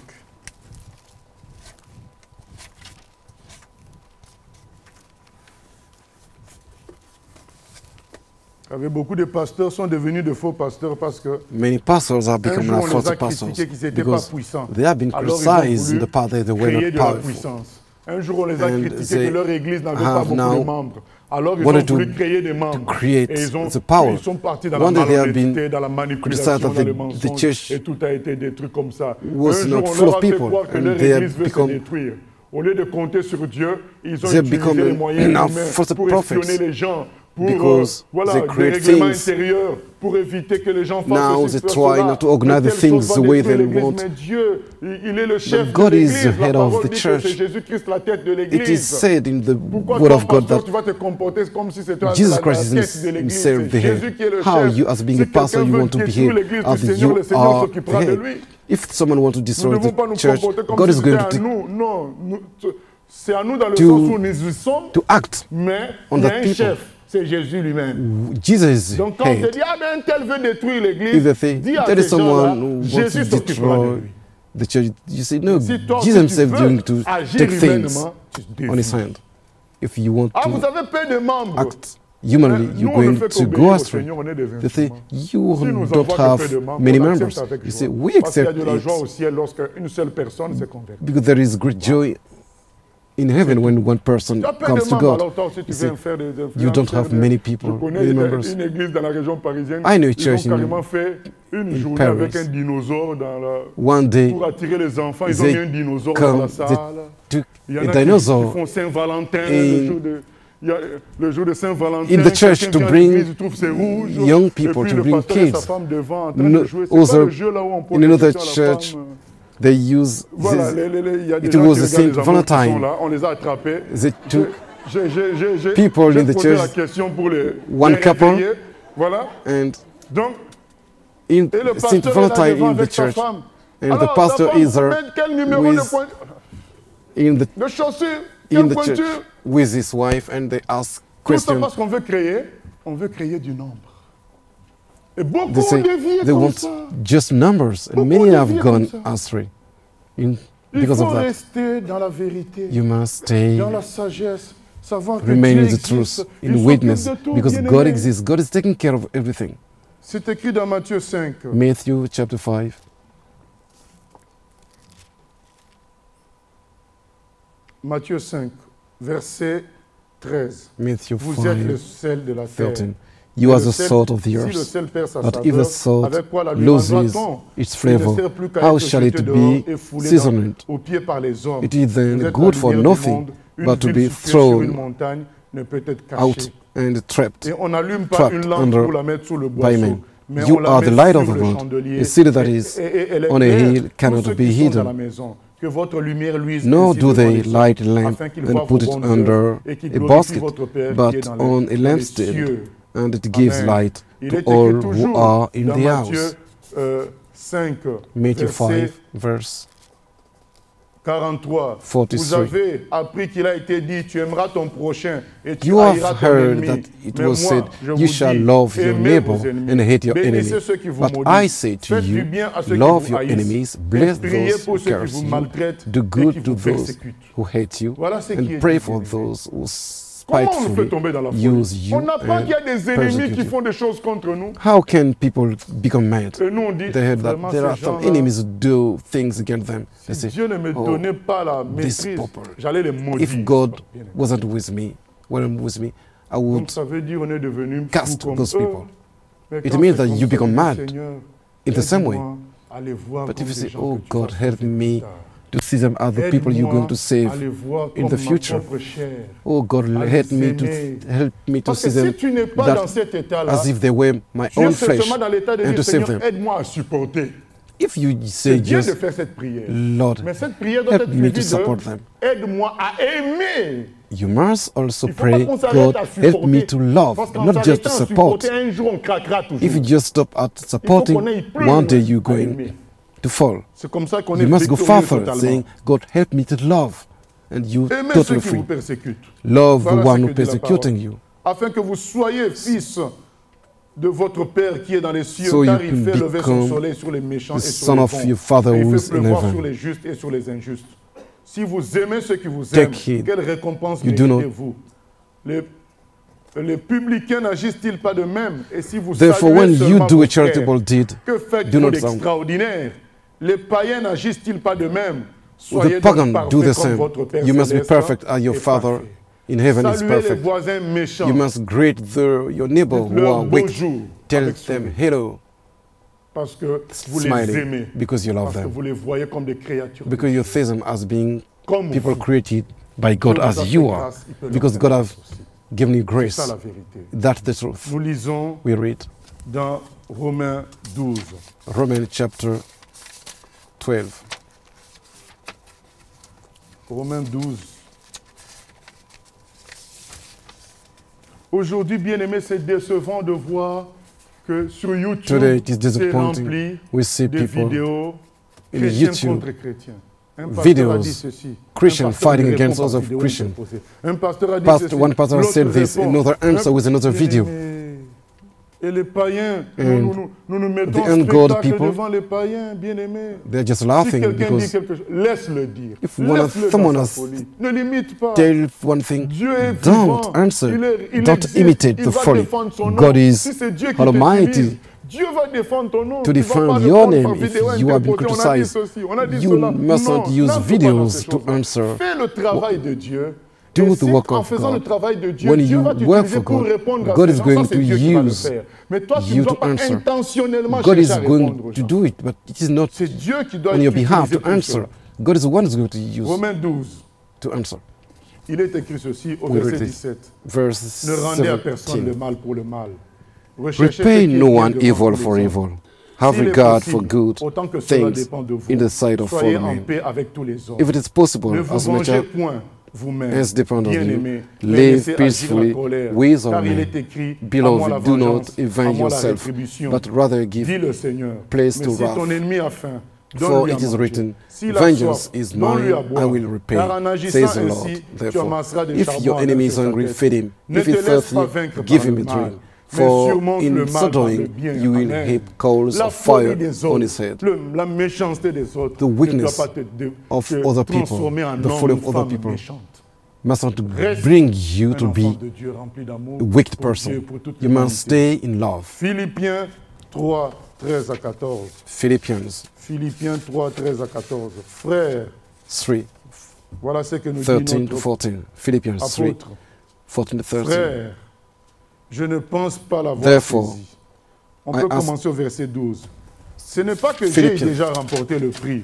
Beaucoup de pasteurs sont devenus de faux pasteurs parce que Many pastors are un becoming jour on false les a pastors critiqués qu'ils n'étaient pas because puissants. they have been Alors ils ont criticized in voulu the part that they were créer not de la powerful. puissance. Un jour on les a And critiqués they que leur église n'avait pas have beaucoup now de membres. Alors ils ont wanted to voulu créer des membres. create Et ils, ont, the power. ils sont partis dans One la day they have malhonnêteté, been dans la manipulation, criticized that dans le the mensonge. church Et tout a été détruit comme ça. was Un jour not on full leur of a fait people, croire que and leur they have église veut se become- détruire. Au lieu de compter sur Dieu, ils ont They have utilisé become les moyens now humains false pour prophets. espionner les gens, pour Because voilà, they des create règlements things. intérieurs, pour éviter que les gens fassent Now ceci, they fassent try cela. not to organise Mais the telle chose things va the way détruire they l'église, want. Mais Dieu, il est le chef God de is l'église. the La head of parole the dit que church. c'est Jésus-Christ la tête de It is l'église. said in the Pourquoi word toi, of God pasteur, that tu vas te comporter comme si c'était Jesus la Christ is tête de l'église? himself C'est the Jésus qui est le head. How chef. you, as being Si a pastor, quelqu'un you veut want to détruire behave l'église as du Seigneur, you le Seigneur are the s'occupera de head. lui. If someone wants to Nous ne destroy devons pas the nous church, comporter comme God si is c'était going à to nous. Non, c'est à nous dans le to- sens où nous y sommes, act mais on il y a the un people. chef, c'est Jésus lui-même. Jesus' Donc quand on te head. dit, ah ben un tel veut détruire If l'église, they think dis à there is ces gens-là, someone who wants Jésus to s'occupera de destroy lui. the church, you say no. Si toi Jesus aussi, himself tu going veux to agir take things humainement, tu te on his défies. hand. If you want Ah, vous to avez peu de membres. act humanly, Nous, you're on ne going fait to qu'obéir go au astray. Seigneur, on est des They say instruments. you Si nous don't envoie have que peu de membres, many on members. accepte avec You joie. say we Parce qu'il y a accept de la joie au it ciel lorsqu'une seule personne s'est convertie. because there is great joy in heaven when one person Tu as peu comes de to membres, God. alors toi aussi tu You say, viens faire des you don't have many people, Je connais many members. une église dans la région parisienne. I know a Ils church ont in- carrément fait une journée Paris. avec un dinosaure dans la... One day, pour attirer les enfants. Ils ont they mis un dinosaure come, dans la they salle. took Il y en a a qui dinosaur font Saint-Valentin, in- le jour de Saint-Valentin. in the church quelqu'un to vient à bring l'église, il trouve c'est rouge. young Et people, puis to le bring pasteur et sa kids. femme devant en train No- de jouer. C'est pas other- le jeu là où on pose in des another questions à la church, femme. they use Voilà, this, il y a des it gens was qui a regardent Saint les amours qui sont Valentine. là, on les a attrapés. They took J'ai people in the posé la church, question pour les one couple. réveiller. Voilà. and Donc, in et le Saint pasteur est là Valentine devant in the avec sa church, femme. and the Alors, pastor sa femme is there met quel numéro de with- point in the de chaussure, in quelle the church pointure. with his wife, and they ask Tout ça questions. parce qu'on veut créer du nombre. Et beaucoup They ont say dévié they comme want ça. just numbers, and Beaucoup many ont have dévié gone comme ça. astray. Il Because faut of that, rester dans la vérité, you must stay, dans la sagesse, savoir que remain Dieu in the existe. truth, Il in s'occupe witness, de tout, because bien-aimé. God exists. God is taking care of everything. C'est écrit dans Matthieu 5. Matthew chapter 5. Matthieu 5, verset 13. Matthew Vous êtes le 5, sel de la terre. 13. You are the salt of the Si le earth. sel perd sa But if the saveur, salt avec quoi la lui loses mangera-t-on? its Il ne flavor, sert plus qu'à how être shall it jeté dehors be et foulé seasoned? aux pieds par les hommes. It is Vous then êtes good la for lumière du nothing monde. Une but to ville be située sur une thrown montagne ne peut être out cachée. and trapped. Et on n'allume pas trapped une lampe under pour la mettre sous le by boisseau, men. mais You on la are met the light of sur the le world. chandelier. A city that is Et elle on a éclaire hill tous cannot ceux be qui sont dans la hidden. maison. Que votre lumière luise Nor ainsi do devant they les hommes, light a lamp afin qu'ils voient and put vos it bonnes under œuvres et qu'ils a glorifient basket, votre Père but qui est dans on a les lampstand, cieux. and it gives Amen. light Il to est all écrit who toujours are in dans the Matthieu house. 5, Matthew verset 5, verse 43. 43. Vous avez appris qu'il a été dit, tu aimeras ton prochain et tu You haïras have ton heard ennemi. that it Mais was moi, said, je you vous shall dis, love your aimez neighbor vos ennemis. and hate your Bénissez enemy. ceux qui vous But maudissent. I say to Faites du you, bien à ceux love qui vous your haïssent. enemies, Et bless priez those pour who ceux qui curse vous you, maltraitent do et qui good vous to those persécutent. who hate you, Voilà ce qui and est pray dit, for bien-aimés. those who Comment on fait spitefully tomber dans la folie? use you On n'apprend qu'il y a and des ennemis persecute qui you. font des choses contre nous. How can people become mad? Et nous on dit, They heard that vraiment, there are ces some gens-là, enemies who do things against them. They si say, Dieu ne me oh, donnait pas la this maîtrise, people. j'allais les maudire. If God Bien-aimés. wasn't with me, I would Donc ça veut dire on est devenu fou cast comme those eux. people. Mais It quand means c'est that comme you ça, become dis, mad Seigneur, in the same way. aide-moi à les voir But comme if you des say, gens oh que tu God, vas help sauver me plus tard. to see them as the people you're going to save à les voir in comme the future. ma propre chair. Oh God, à help les me to aimer. Parce see que them si tu n'es pas that dans cet état-là, as if they were my tu es own flesh seulement dans l'état de and dire, to save Seigneur, them. aide-moi à supporter. If you C'est say bien de just, faire cette prière. Lord, Mais cette prière doit help être me to suivie support de them. aide-moi à aimer. You must also Il faut pas pray, qu'on s'arrête God, à help me supporter. to love, Parce qu'en not just to s'arrêtant à support. supporter, un jour on craquera toujours. If you just stop at Il faut supporting, qu'on aille plus one day loin you're à going aimer. to fall. C'est comme ça qu'on est You must go victorieux farther, totalement. saying, God, help me to love. And you Aimez ceux totally qui free. vous persécutent. Love Voilà the ce one que who dit la persecuting parole. you, Afin que vous soyez fils de votre Père qui est dans les cieux, So car you il can fait lever son become soleil sur les méchants the et sur son les of bons. your Father Et il who fait is in pleuvoir heaven. sur les justes et sur les injustes. Si vous aimez ceux qui vous Take aiment, heed. quelle récompense You do not- méritez-vous? Les publicains n'agissent-ils pas de même? Et si vous Therefore, saluez when you seulement do vos a charitable frères, deed, que faites-vous do not sound. d'extraordinaire? Les païens n'agissent-ils pas de même? Soyez the pagan donc parfaits do the comme same. votre Père You must be céleste perfect as your est Father parfait. in heaven is Saluez les perfect. voisins méchants. You must greet your neighbor who Leur are wicked. bonjour Tell avec them sourire. hello, Parce que vous les smiling, aimez. because you love Parce que them. vous les voyez comme des créatures. Because you see them as being Comme people vous. created by God Dieu vous a as fait you are. grâce, il peut leur Because faire God grâce have aussi. given you C'est grace. ça la vérité. That's the truth. Nous lisons We read dans Romains 12. Romans chapter 12. Romains 12. Aujourd'hui, bien-aimés, c'est décevant de voir que sur YouTube, Today it is c'est disappointing. rempli We see de people vidéos in chrétiens YouTube, contre chrétiens. Un pasteur videos, a dit ceci. Christian Un pasteur fighting lui against répond par other vidéo, Christian. il s'est posé. Un pasteur a dit Pastor, ceci. one pastor L'autre said this, répond. another answer with another video. Et les païens, And nous nous mettons the en ungodly spectacle people, devant les païens, bien-aimés. They're just Si laughing quelqu'un dit because quelque chose, laisse-le dire. if one of Laisse-le someone dans has sa folie. Ne l'imite pas. tell one thing, Dieu est don't vivant. answer, Il don't existe. imitate Il the va folly. défendre son nom. God is Si c'est Dieu qui Almighty t'utilise, Dieu va défendre ton nom. to Tu vas pas defend répondre your par name if vidéo you have been interposée. On a dit criticized. ceci, on a dit You cela. must Non, not use n'entre pas dans videos ces to choses-là. answer. Fais le travail de Dieu. Do Et the si, work en of faisant God. le travail de Dieu, When Dieu you va work t'utiliser for pour God, répondre à God ces is gens. going Ça, c'est to Dieu qui va le use faire. Mais toi, tu ne you dois to pas answer. intentionnellement God is chercher à répondre going aux to gens. do it, but it is not C'est Dieu qui doit on your behalf utiliser to pour answer. cela. God is the one who's going to use Romains 12, to answer. il est écrit ceci au We verset read this. 17. Verse Ne rendez à personne le 17. mal pour le mal. Recherchez ce Repay qui est no bien one devant evil tous les for hommes. evil. Have S'il est regard possible, for good autant que cela things dépend de vous, in the sight of soyez all en men. paix avec tous les hommes. If it is possible, Ne as vous much vengez as point vous-même, as depend on you, bien-aimés, mais live laissez agir la peacefully colère, with all car il men. est écrit, à moi Beloved, la do not vengeance, à avenge moi la yourself, rétribution, but rather dit give le Seigneur. place Mais to si wrath. ton ennemi a faim, For donne-lui à it is manger. written, S'il a vengeance soif, is donne-lui mine, à boire. I will repay, Car en agissant says the Lord. ainsi, tu Therefore, amasseras des if charbons your à enemy is mettre sur ta hungry, tête. feed him. Ne If te he laisse thirsty, pas vaincre give par him le a mal, drink. mais For surmonte le in mal so par le doing, bien. you will Amen. heap coals La of folie fire des on autres, his head. la méchanceté des autres, The weakness ne doit pas te of other people, transformer en the homme folly ou of other femme people, méchante. must not Reste bring you un to enfant be de Dieu rempli d'amour a wicked pour Dieu, person. pour toute You must l'humanité. stay in love. Philippiens 3, 13 à 14. Philippians Philippiens 3, 13 à 14. Frères, 3, Voilà ce que nous dit 13 to notre 14. Philippians 3, apôtre. 14 to 13. Frère, je ne pense pas l'avoir Therefore, saisi. On I peut ask- commencer au verset 12. Ce n'est pas que j'ai Philippians. déjà remporté le prix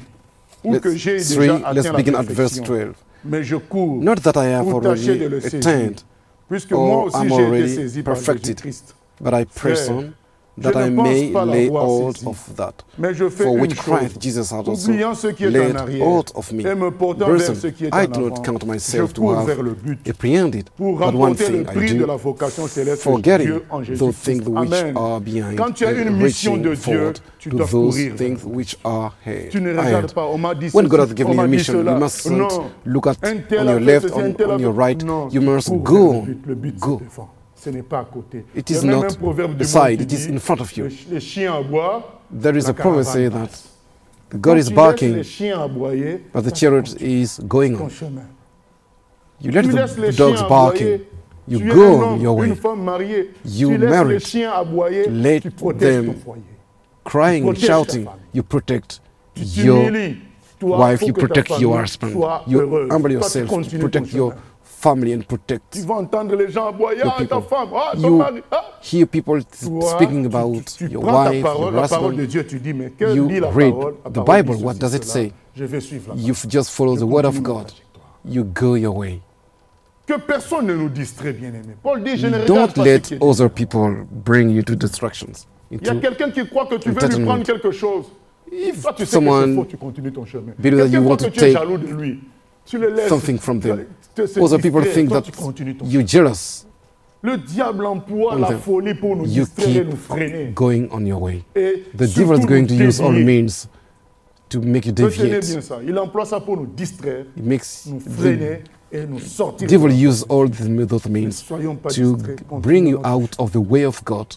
ou que j'ai Let's, déjà 3, let's atteint la begin at verse perfection, 12. mais je cours Not that I have pour tâcher already de le saisir, attained, puisque or moi aussi I'm j'ai été already saisi par perfected, Jésus-Christ. but I press Frère, on, that je I ne pense may pas lay l'avoir hold saisi. of that, Mais je fais for une which chose, Christ Jesus has also oubliant ce qui est laid en arrière hold of me. et me portant vers Brethren, ce qui est I en do not avant, count je myself to cours have vers le but apprehended, pour but one remporter le thing I prix de do, la vocation céleste de forgetting Dieu en those Jésus-Christ. things which Amen. are behind Quand tu as une and mission de reaching Dieu, forward tu to dois those courir. things which are Tu ne ahead. regardes pas, on m'a dit When God ceci, has given on you a m'a dit mission, cela. you mustn't Non. look at Un tel on a your fait left, ceci, un tel a on your fait- right. Non, You tu must cours go vers on. le but Go. se défend. Ce n'est pas à côté. It Il y a is même not un proverbe du beside, monde it qui is dit, in front of you. les chiens aboient, There is la a proverb saying caravane that passe. God Quand is tu laisses barking, les chiens aboyer, but the toi, chariot tu continues is going ton on. chemin. You let Tu laisses les the dogs chiens barking, aboyer. you Tu es go un on homme, your way. une femme mariée. You Tu laisses les married. chiens aboyer, Let tu protèges ton them foyer. crying and protèges ta shouting, femme. you protect Tu your t'humilies. Toi, wife, faut you que ta protect your famille husband, soit you heureuse. humble Toi, tu yourself to continues protect ton your chemin. family and protect Tu vas entendre les gens aboyer, your ah, ta people. femme, ah, ton You mari, ah. hear people Toi, speaking about tu your prends wife, ta parole, your la parole de husband. Dieu, tu dis, mais que You dit la read parole? La the parole Bible, dit what ceci, does it cela. say? Je vais suivre la You just follow Je the word of continue ma God. trajectoire. You go your way. Que personne ne nous distrait, bien-aimé. Paul dit, je ne regarde Don't pas ce let qui est other dit. people bring you to distractions. Il y a Into quelqu'un qui croit que tu veux lui entitlement. prendre quelque chose. If Toi, tu sais que c'est someone faux, tu continues ton chemin. believes that Quelqu'un you croit want que to tu es take jaloux de lui. Tu le laisses. something from them, se other people distraire, think toi, that tu continues ton you're jealous. Le diable emploie on la them. folie pour nous You distraire et keep nous freiner. going on your way. Et The surtout devil is going to nous use all dévier. means to make you Retenez bien deviate. ça. Il emploie ça pour nous distraire, It makes nous the freiner et nous sortir. devil de la use all those means Soyons pas to distraits, bring you continuons. out of the way of God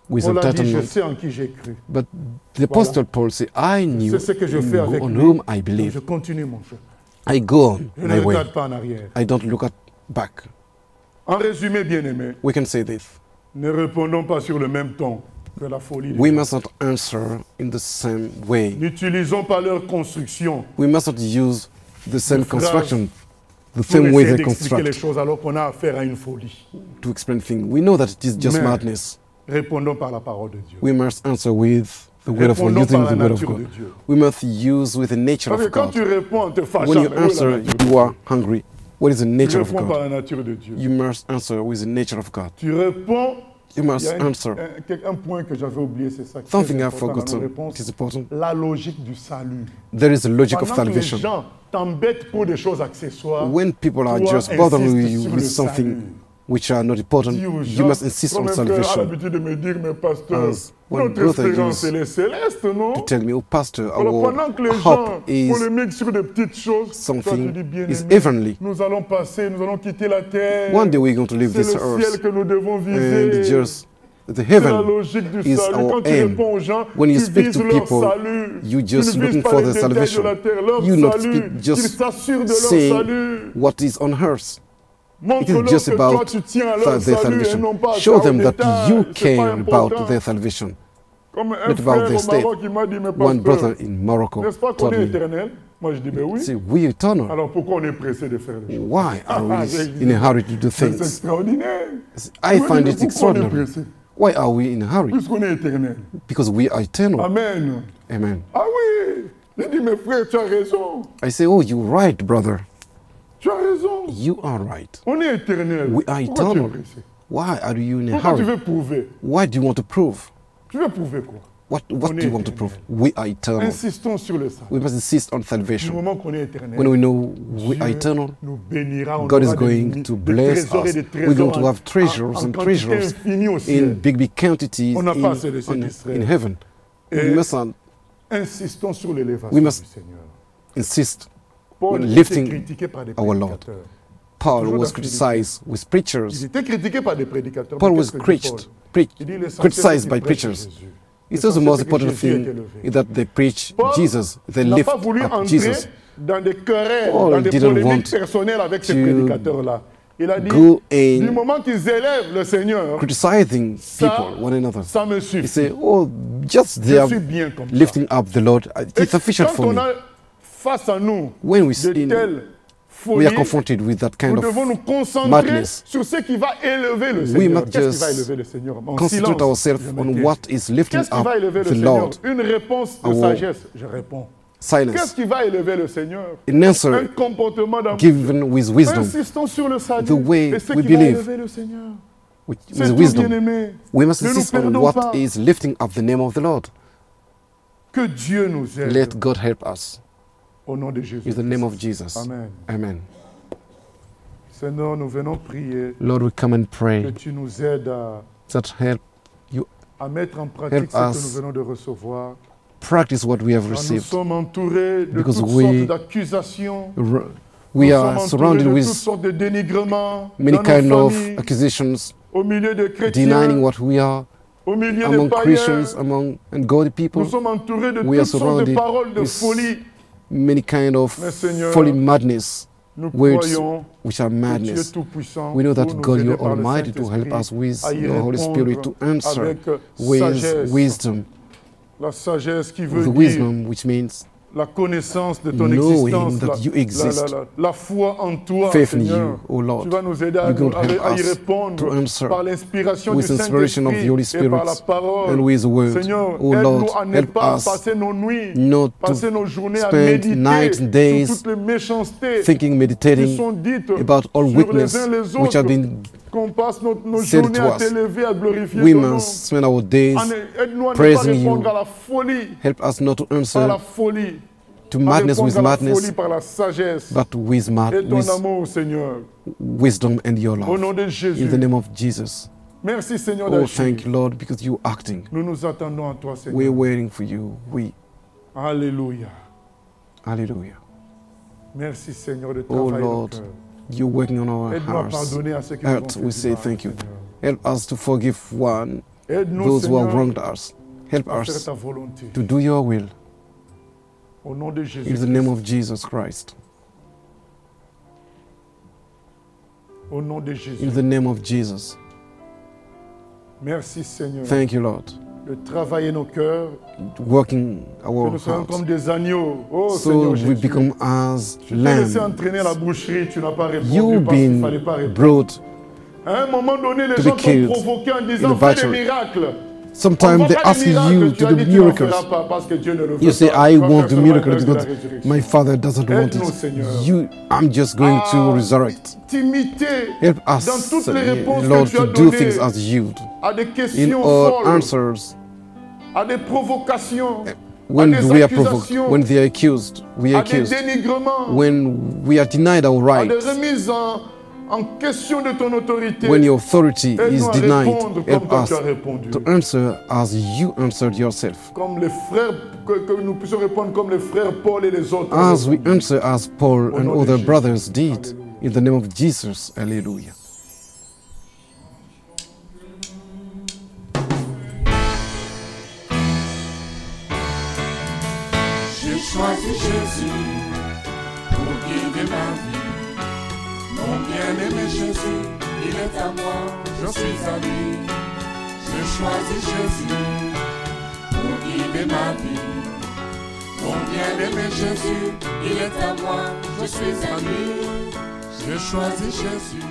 with Paul a dit, je entitlement. sais en qui j'ai cru. But the Apostle Paul said, I knew C'est ce que je fais avec on lui. whom I Donc, believe. je continue mon chemin. I go on Je my ne way. regarde pas en arrière. I don't look back. En résumé, bien-aimé, We can say this. ne répondons pas sur le même ton que la folie. des We gens. must not answer in the same way. N'utilisons pas leur construction. We must not use the same phrases construction, the Pour same way essayer they d'expliquer les construct choses alors qu'on a affaire à une folie. to explain things. We know that it is just Mais madness. répondons par la parole de Dieu. We must answer with the word of God, Répondons using par the la word of nature de God. Dieu. We must use with the nature Parce que of quand tu God. réponds en te fâchant, When you mais où est la answer, nature de you are hungry. What is the Dieu? Tu nature of réponds par God? la nature de Dieu. You must answer with the nature of God. Tu réponds. You Il y must a answer. un point que j'avais oublié, c'est ça. qui est Something I've important dans nos forgotten. réponses. It is important. La logique du salut. There is a logic of Pendant que les salvation. gens t'embêtent pour des choses accessoires, When people are toi, just bothering insiste you sur with le something salut. which are not important, Dis aux you gens, must insist comme on un frère a salvation. l'habitude de me dire, mais pasteur, As one notre brother espérance, used elle est céleste, non? To tell me, oh pastor, Alors our pendant que les gens hope is polémiquent sur des petites choses, toi something tu dis bien is aimé, heavenly. nous allons passer, nous allons quitter la terre. One day we're going to leave C'est this le ciel earth, que nous devons and viser. just the C'est la heaven logique du is salut. our Quand tu aim. réponds aux gens, When you tu speak vises to leur people, salut. you Tu just ne looking vises pas for les the détails de salvation. la terre, leur You not salut. speak just Qu'ils s'assurent de leur saying salut. what is on earth. It Montre-leur is just que toi about tu tiens à leur their salut et salvation. non pas à Show ça them au that détail. you C'est pas care important. about their salvation. Comme un not about frère their au state. Maroc, il m'a dit, mais One brother pasteur, in Morocco n'est-ce pas qu'on told est me, éternel? Moi je dis, mais oui. say, we eternal. Alors pourquoi on est pressé de faire les choses? Why are we J'ai dit, in a hurry to do c'est things? extraordinaire. I Il m'a find dit, it mais pourquoi on est extraordinary. pressé? Why are we in a hurry? Puisqu'on est éternel. Because we are eternal. Amen. Amen. Ah oui. J'ai dit, mais frère, tu as raison. I say, oh, you're right, brother. Tu as raison. You are right. On est éternel. We are Pourquoi tu es eternal. pressé? Why are you in a Pourquoi tu hurry? veux prouver? Why do you want to prove? Tu veux prouver quoi? What On do est you want to éternel. prove? We are eternal. Insistons sur le salut. We must insist on Du salvation. moment qu'on est éternel, When we know we are Dieu eternal, nous bénira. On God is aura going des to des bless trésors et us. des We're going trésors to have treasures en and quantité treasures infinie au in ciel. big quantities On n'a pas assez de se distraire. in heaven. Et We must insistons sur l'élévation We must du Seigneur. insist Paul when était lifting critiqué par des our Lord. prédicateurs. Paul Toujours was d'actualité. criticized with Il preachers. était critiqué par des prédicateurs. Paul mais was qu'est-ce que dit preached, Paul? Il dit, l'essentiel, criticized c'est by qu'il prêche preachers. Jésus. He says the L'essentiel, most c'est que important Jésus est thing élevé. is that they preach Paul Jesus. They n'a lift pas voulu up entrer Jesus. dans des querelles, Paul dans des didn't want polémiques personnelles avec ces to prédicateurs-là. Il a dit, go du in moment qu'ils élèvent le Seigneur, criticizing ça, people, one another. ça me He suffit. say, oh, just they Je are suis bien comme ça. lifting up the Lord. Et It's sufficient quand for on me. a face à nous when we de see, telles we are folies, confronted with that kind nous of devons nous concentrer madness. sur ce qui va élever le We Seigneur. must Qu'est-ce qui va just élever le Seigneur? En concentrate silence, ourselves je me on tais. what is lifting Qu'est-ce qui up va élever le the Seigneur? Lord. Une réponse de Our sagesse. Je réponds. Qu'est-ce Silence. qui va élever le Seigneur? An Un answer comportement d'amour. given with wisdom, Insistons sur le salut. The way Et ce we qui va believe. élever le Seigneur. with C'est tout, wisdom. bien-aimé. We must Ne nous insist on perdons what pas. is lifting up the name of the Lord. Que Dieu nous aide. Let God help us. Au nom de Jésus. In the name of Jesus. Amen. Amen. Seigneur, nous venons prier Lord, we come and que pray tu nous aides that help à mettre en pratique Help ce que us nous venons de recevoir. practice what we have Car nous received. sommes entourés de Because toutes we- sortes d'accusations. We Nous are sommes surrounded entourés de toutes with sortes de dénigrements many dans kind nos of familles, accusations, au milieu de chrétiens, denying what we are, au milieu among de païens. Christians, among ungodly people, Nous sommes entourés de We are toutes sortes de surrounded paroles de with folie. many kind of Mais Seigneur, folly madness, Nous words croyons which are que tu es madness. tout-puissant. We know that pour nous God, aider you are par le almighty, to help Saint-Esprit us with à y your Holy Spirit to répondre answer avec with sagesse. wisdom. La sagesse qui The veut dire wisdom which means la connaissance de ton knowing existence, that you exist. la foi en toi, Faith in Seigneur. you, O Lord. Tu vas nous aider à, You're going to à y help us répondre to answer par l'inspiration with du inspiration of the Holy Saint-Esprit et par la Spirit parole. and with the word. Seigneur, O aide-nous Lord, à ne help pas us passer nos nuits, not passer to nos journées à spend méditer nights and days sur toutes les méchancetés thinking, qui meditating sont dites about all sur weakness les uns les which have autres, been qu'on passe nos said journées to à us. t'élever, à glorifier We ton nom. must spend our days Aide-nous à ne pas praising répondre you. à la folie Help us not to par la answer folie, to à madness répondre with à la madness, folie par la sagesse but with, et ton with amour, Seigneur. wisdom and your Au nom love. de Jésus. In the name of Jesus. Merci, Seigneur, Oh, d'agir. thank you, Lord, because you're acting. Nous nous attendons à toi, We're Seigneur. waiting for you. Alléluia. Hallelujah. Merci, Seigneur, de Oh, travailler nos Lord, cœurs. you're working on our Aide-nous à hearts. pardonner à ceux qui nous ont Heart, fait we du say mal, thank you. Seigneur. Help us to forgive one, Aide-nous, those who have Seigneur, wronged us. Help à faire us ta volonté. to do your will. Au nom de Jésus. In the name of Jesus Christ. Au nom de Jésus. In the name of Jesus. Merci, Seigneur, Thank you, Lord. de travailler nos cœurs, Working que our nous soyons hearts. comme des agneaux. Oh, So Seigneur we Jésus. become as Tu t'es laissé lamb. entraîner à la boucherie, tu n'as pas répondu You've parce qu'il ne fallait pas been répondre. brought. À un moment donné, les to gens be t'ont killed provoqué en in disant the fais des butchery. miracles. Sometimes they ask you to do miracles. You say, I want the miracle because my Father doesn't want Aide-nous, it. Seigneur. I'm just going to resurrect. T'imiter Help dans us, toutes les réponses Lord, que tu as to do données things as you do. à des In questions all folles, answers, à des provocations, when à des we are provoked, accusations, when they are accused, we are à des accused. dénigrements, When we are denied our à des rights, remises en question de ton autorité. when your authority is Aide-nous à denied, répondre help comme us tu as répondu. to answer as you answered yourself. Comme les frères, que nous puissions répondre comme les frères Paul et les autres. As we answer as Paul Au and nom de other Jésus. brothers did, Alléluia. in the name of Jesus, hallelujah. J'ai choisi Jésus pour guider ma vie. Mon bien-aimé Jésus, il est à moi, je suis à lui. J'ai choisi Jésus pour guider ma vie. Mon bien-aimé Jésus, il est à moi, je suis à lui. J'ai choisi Jésus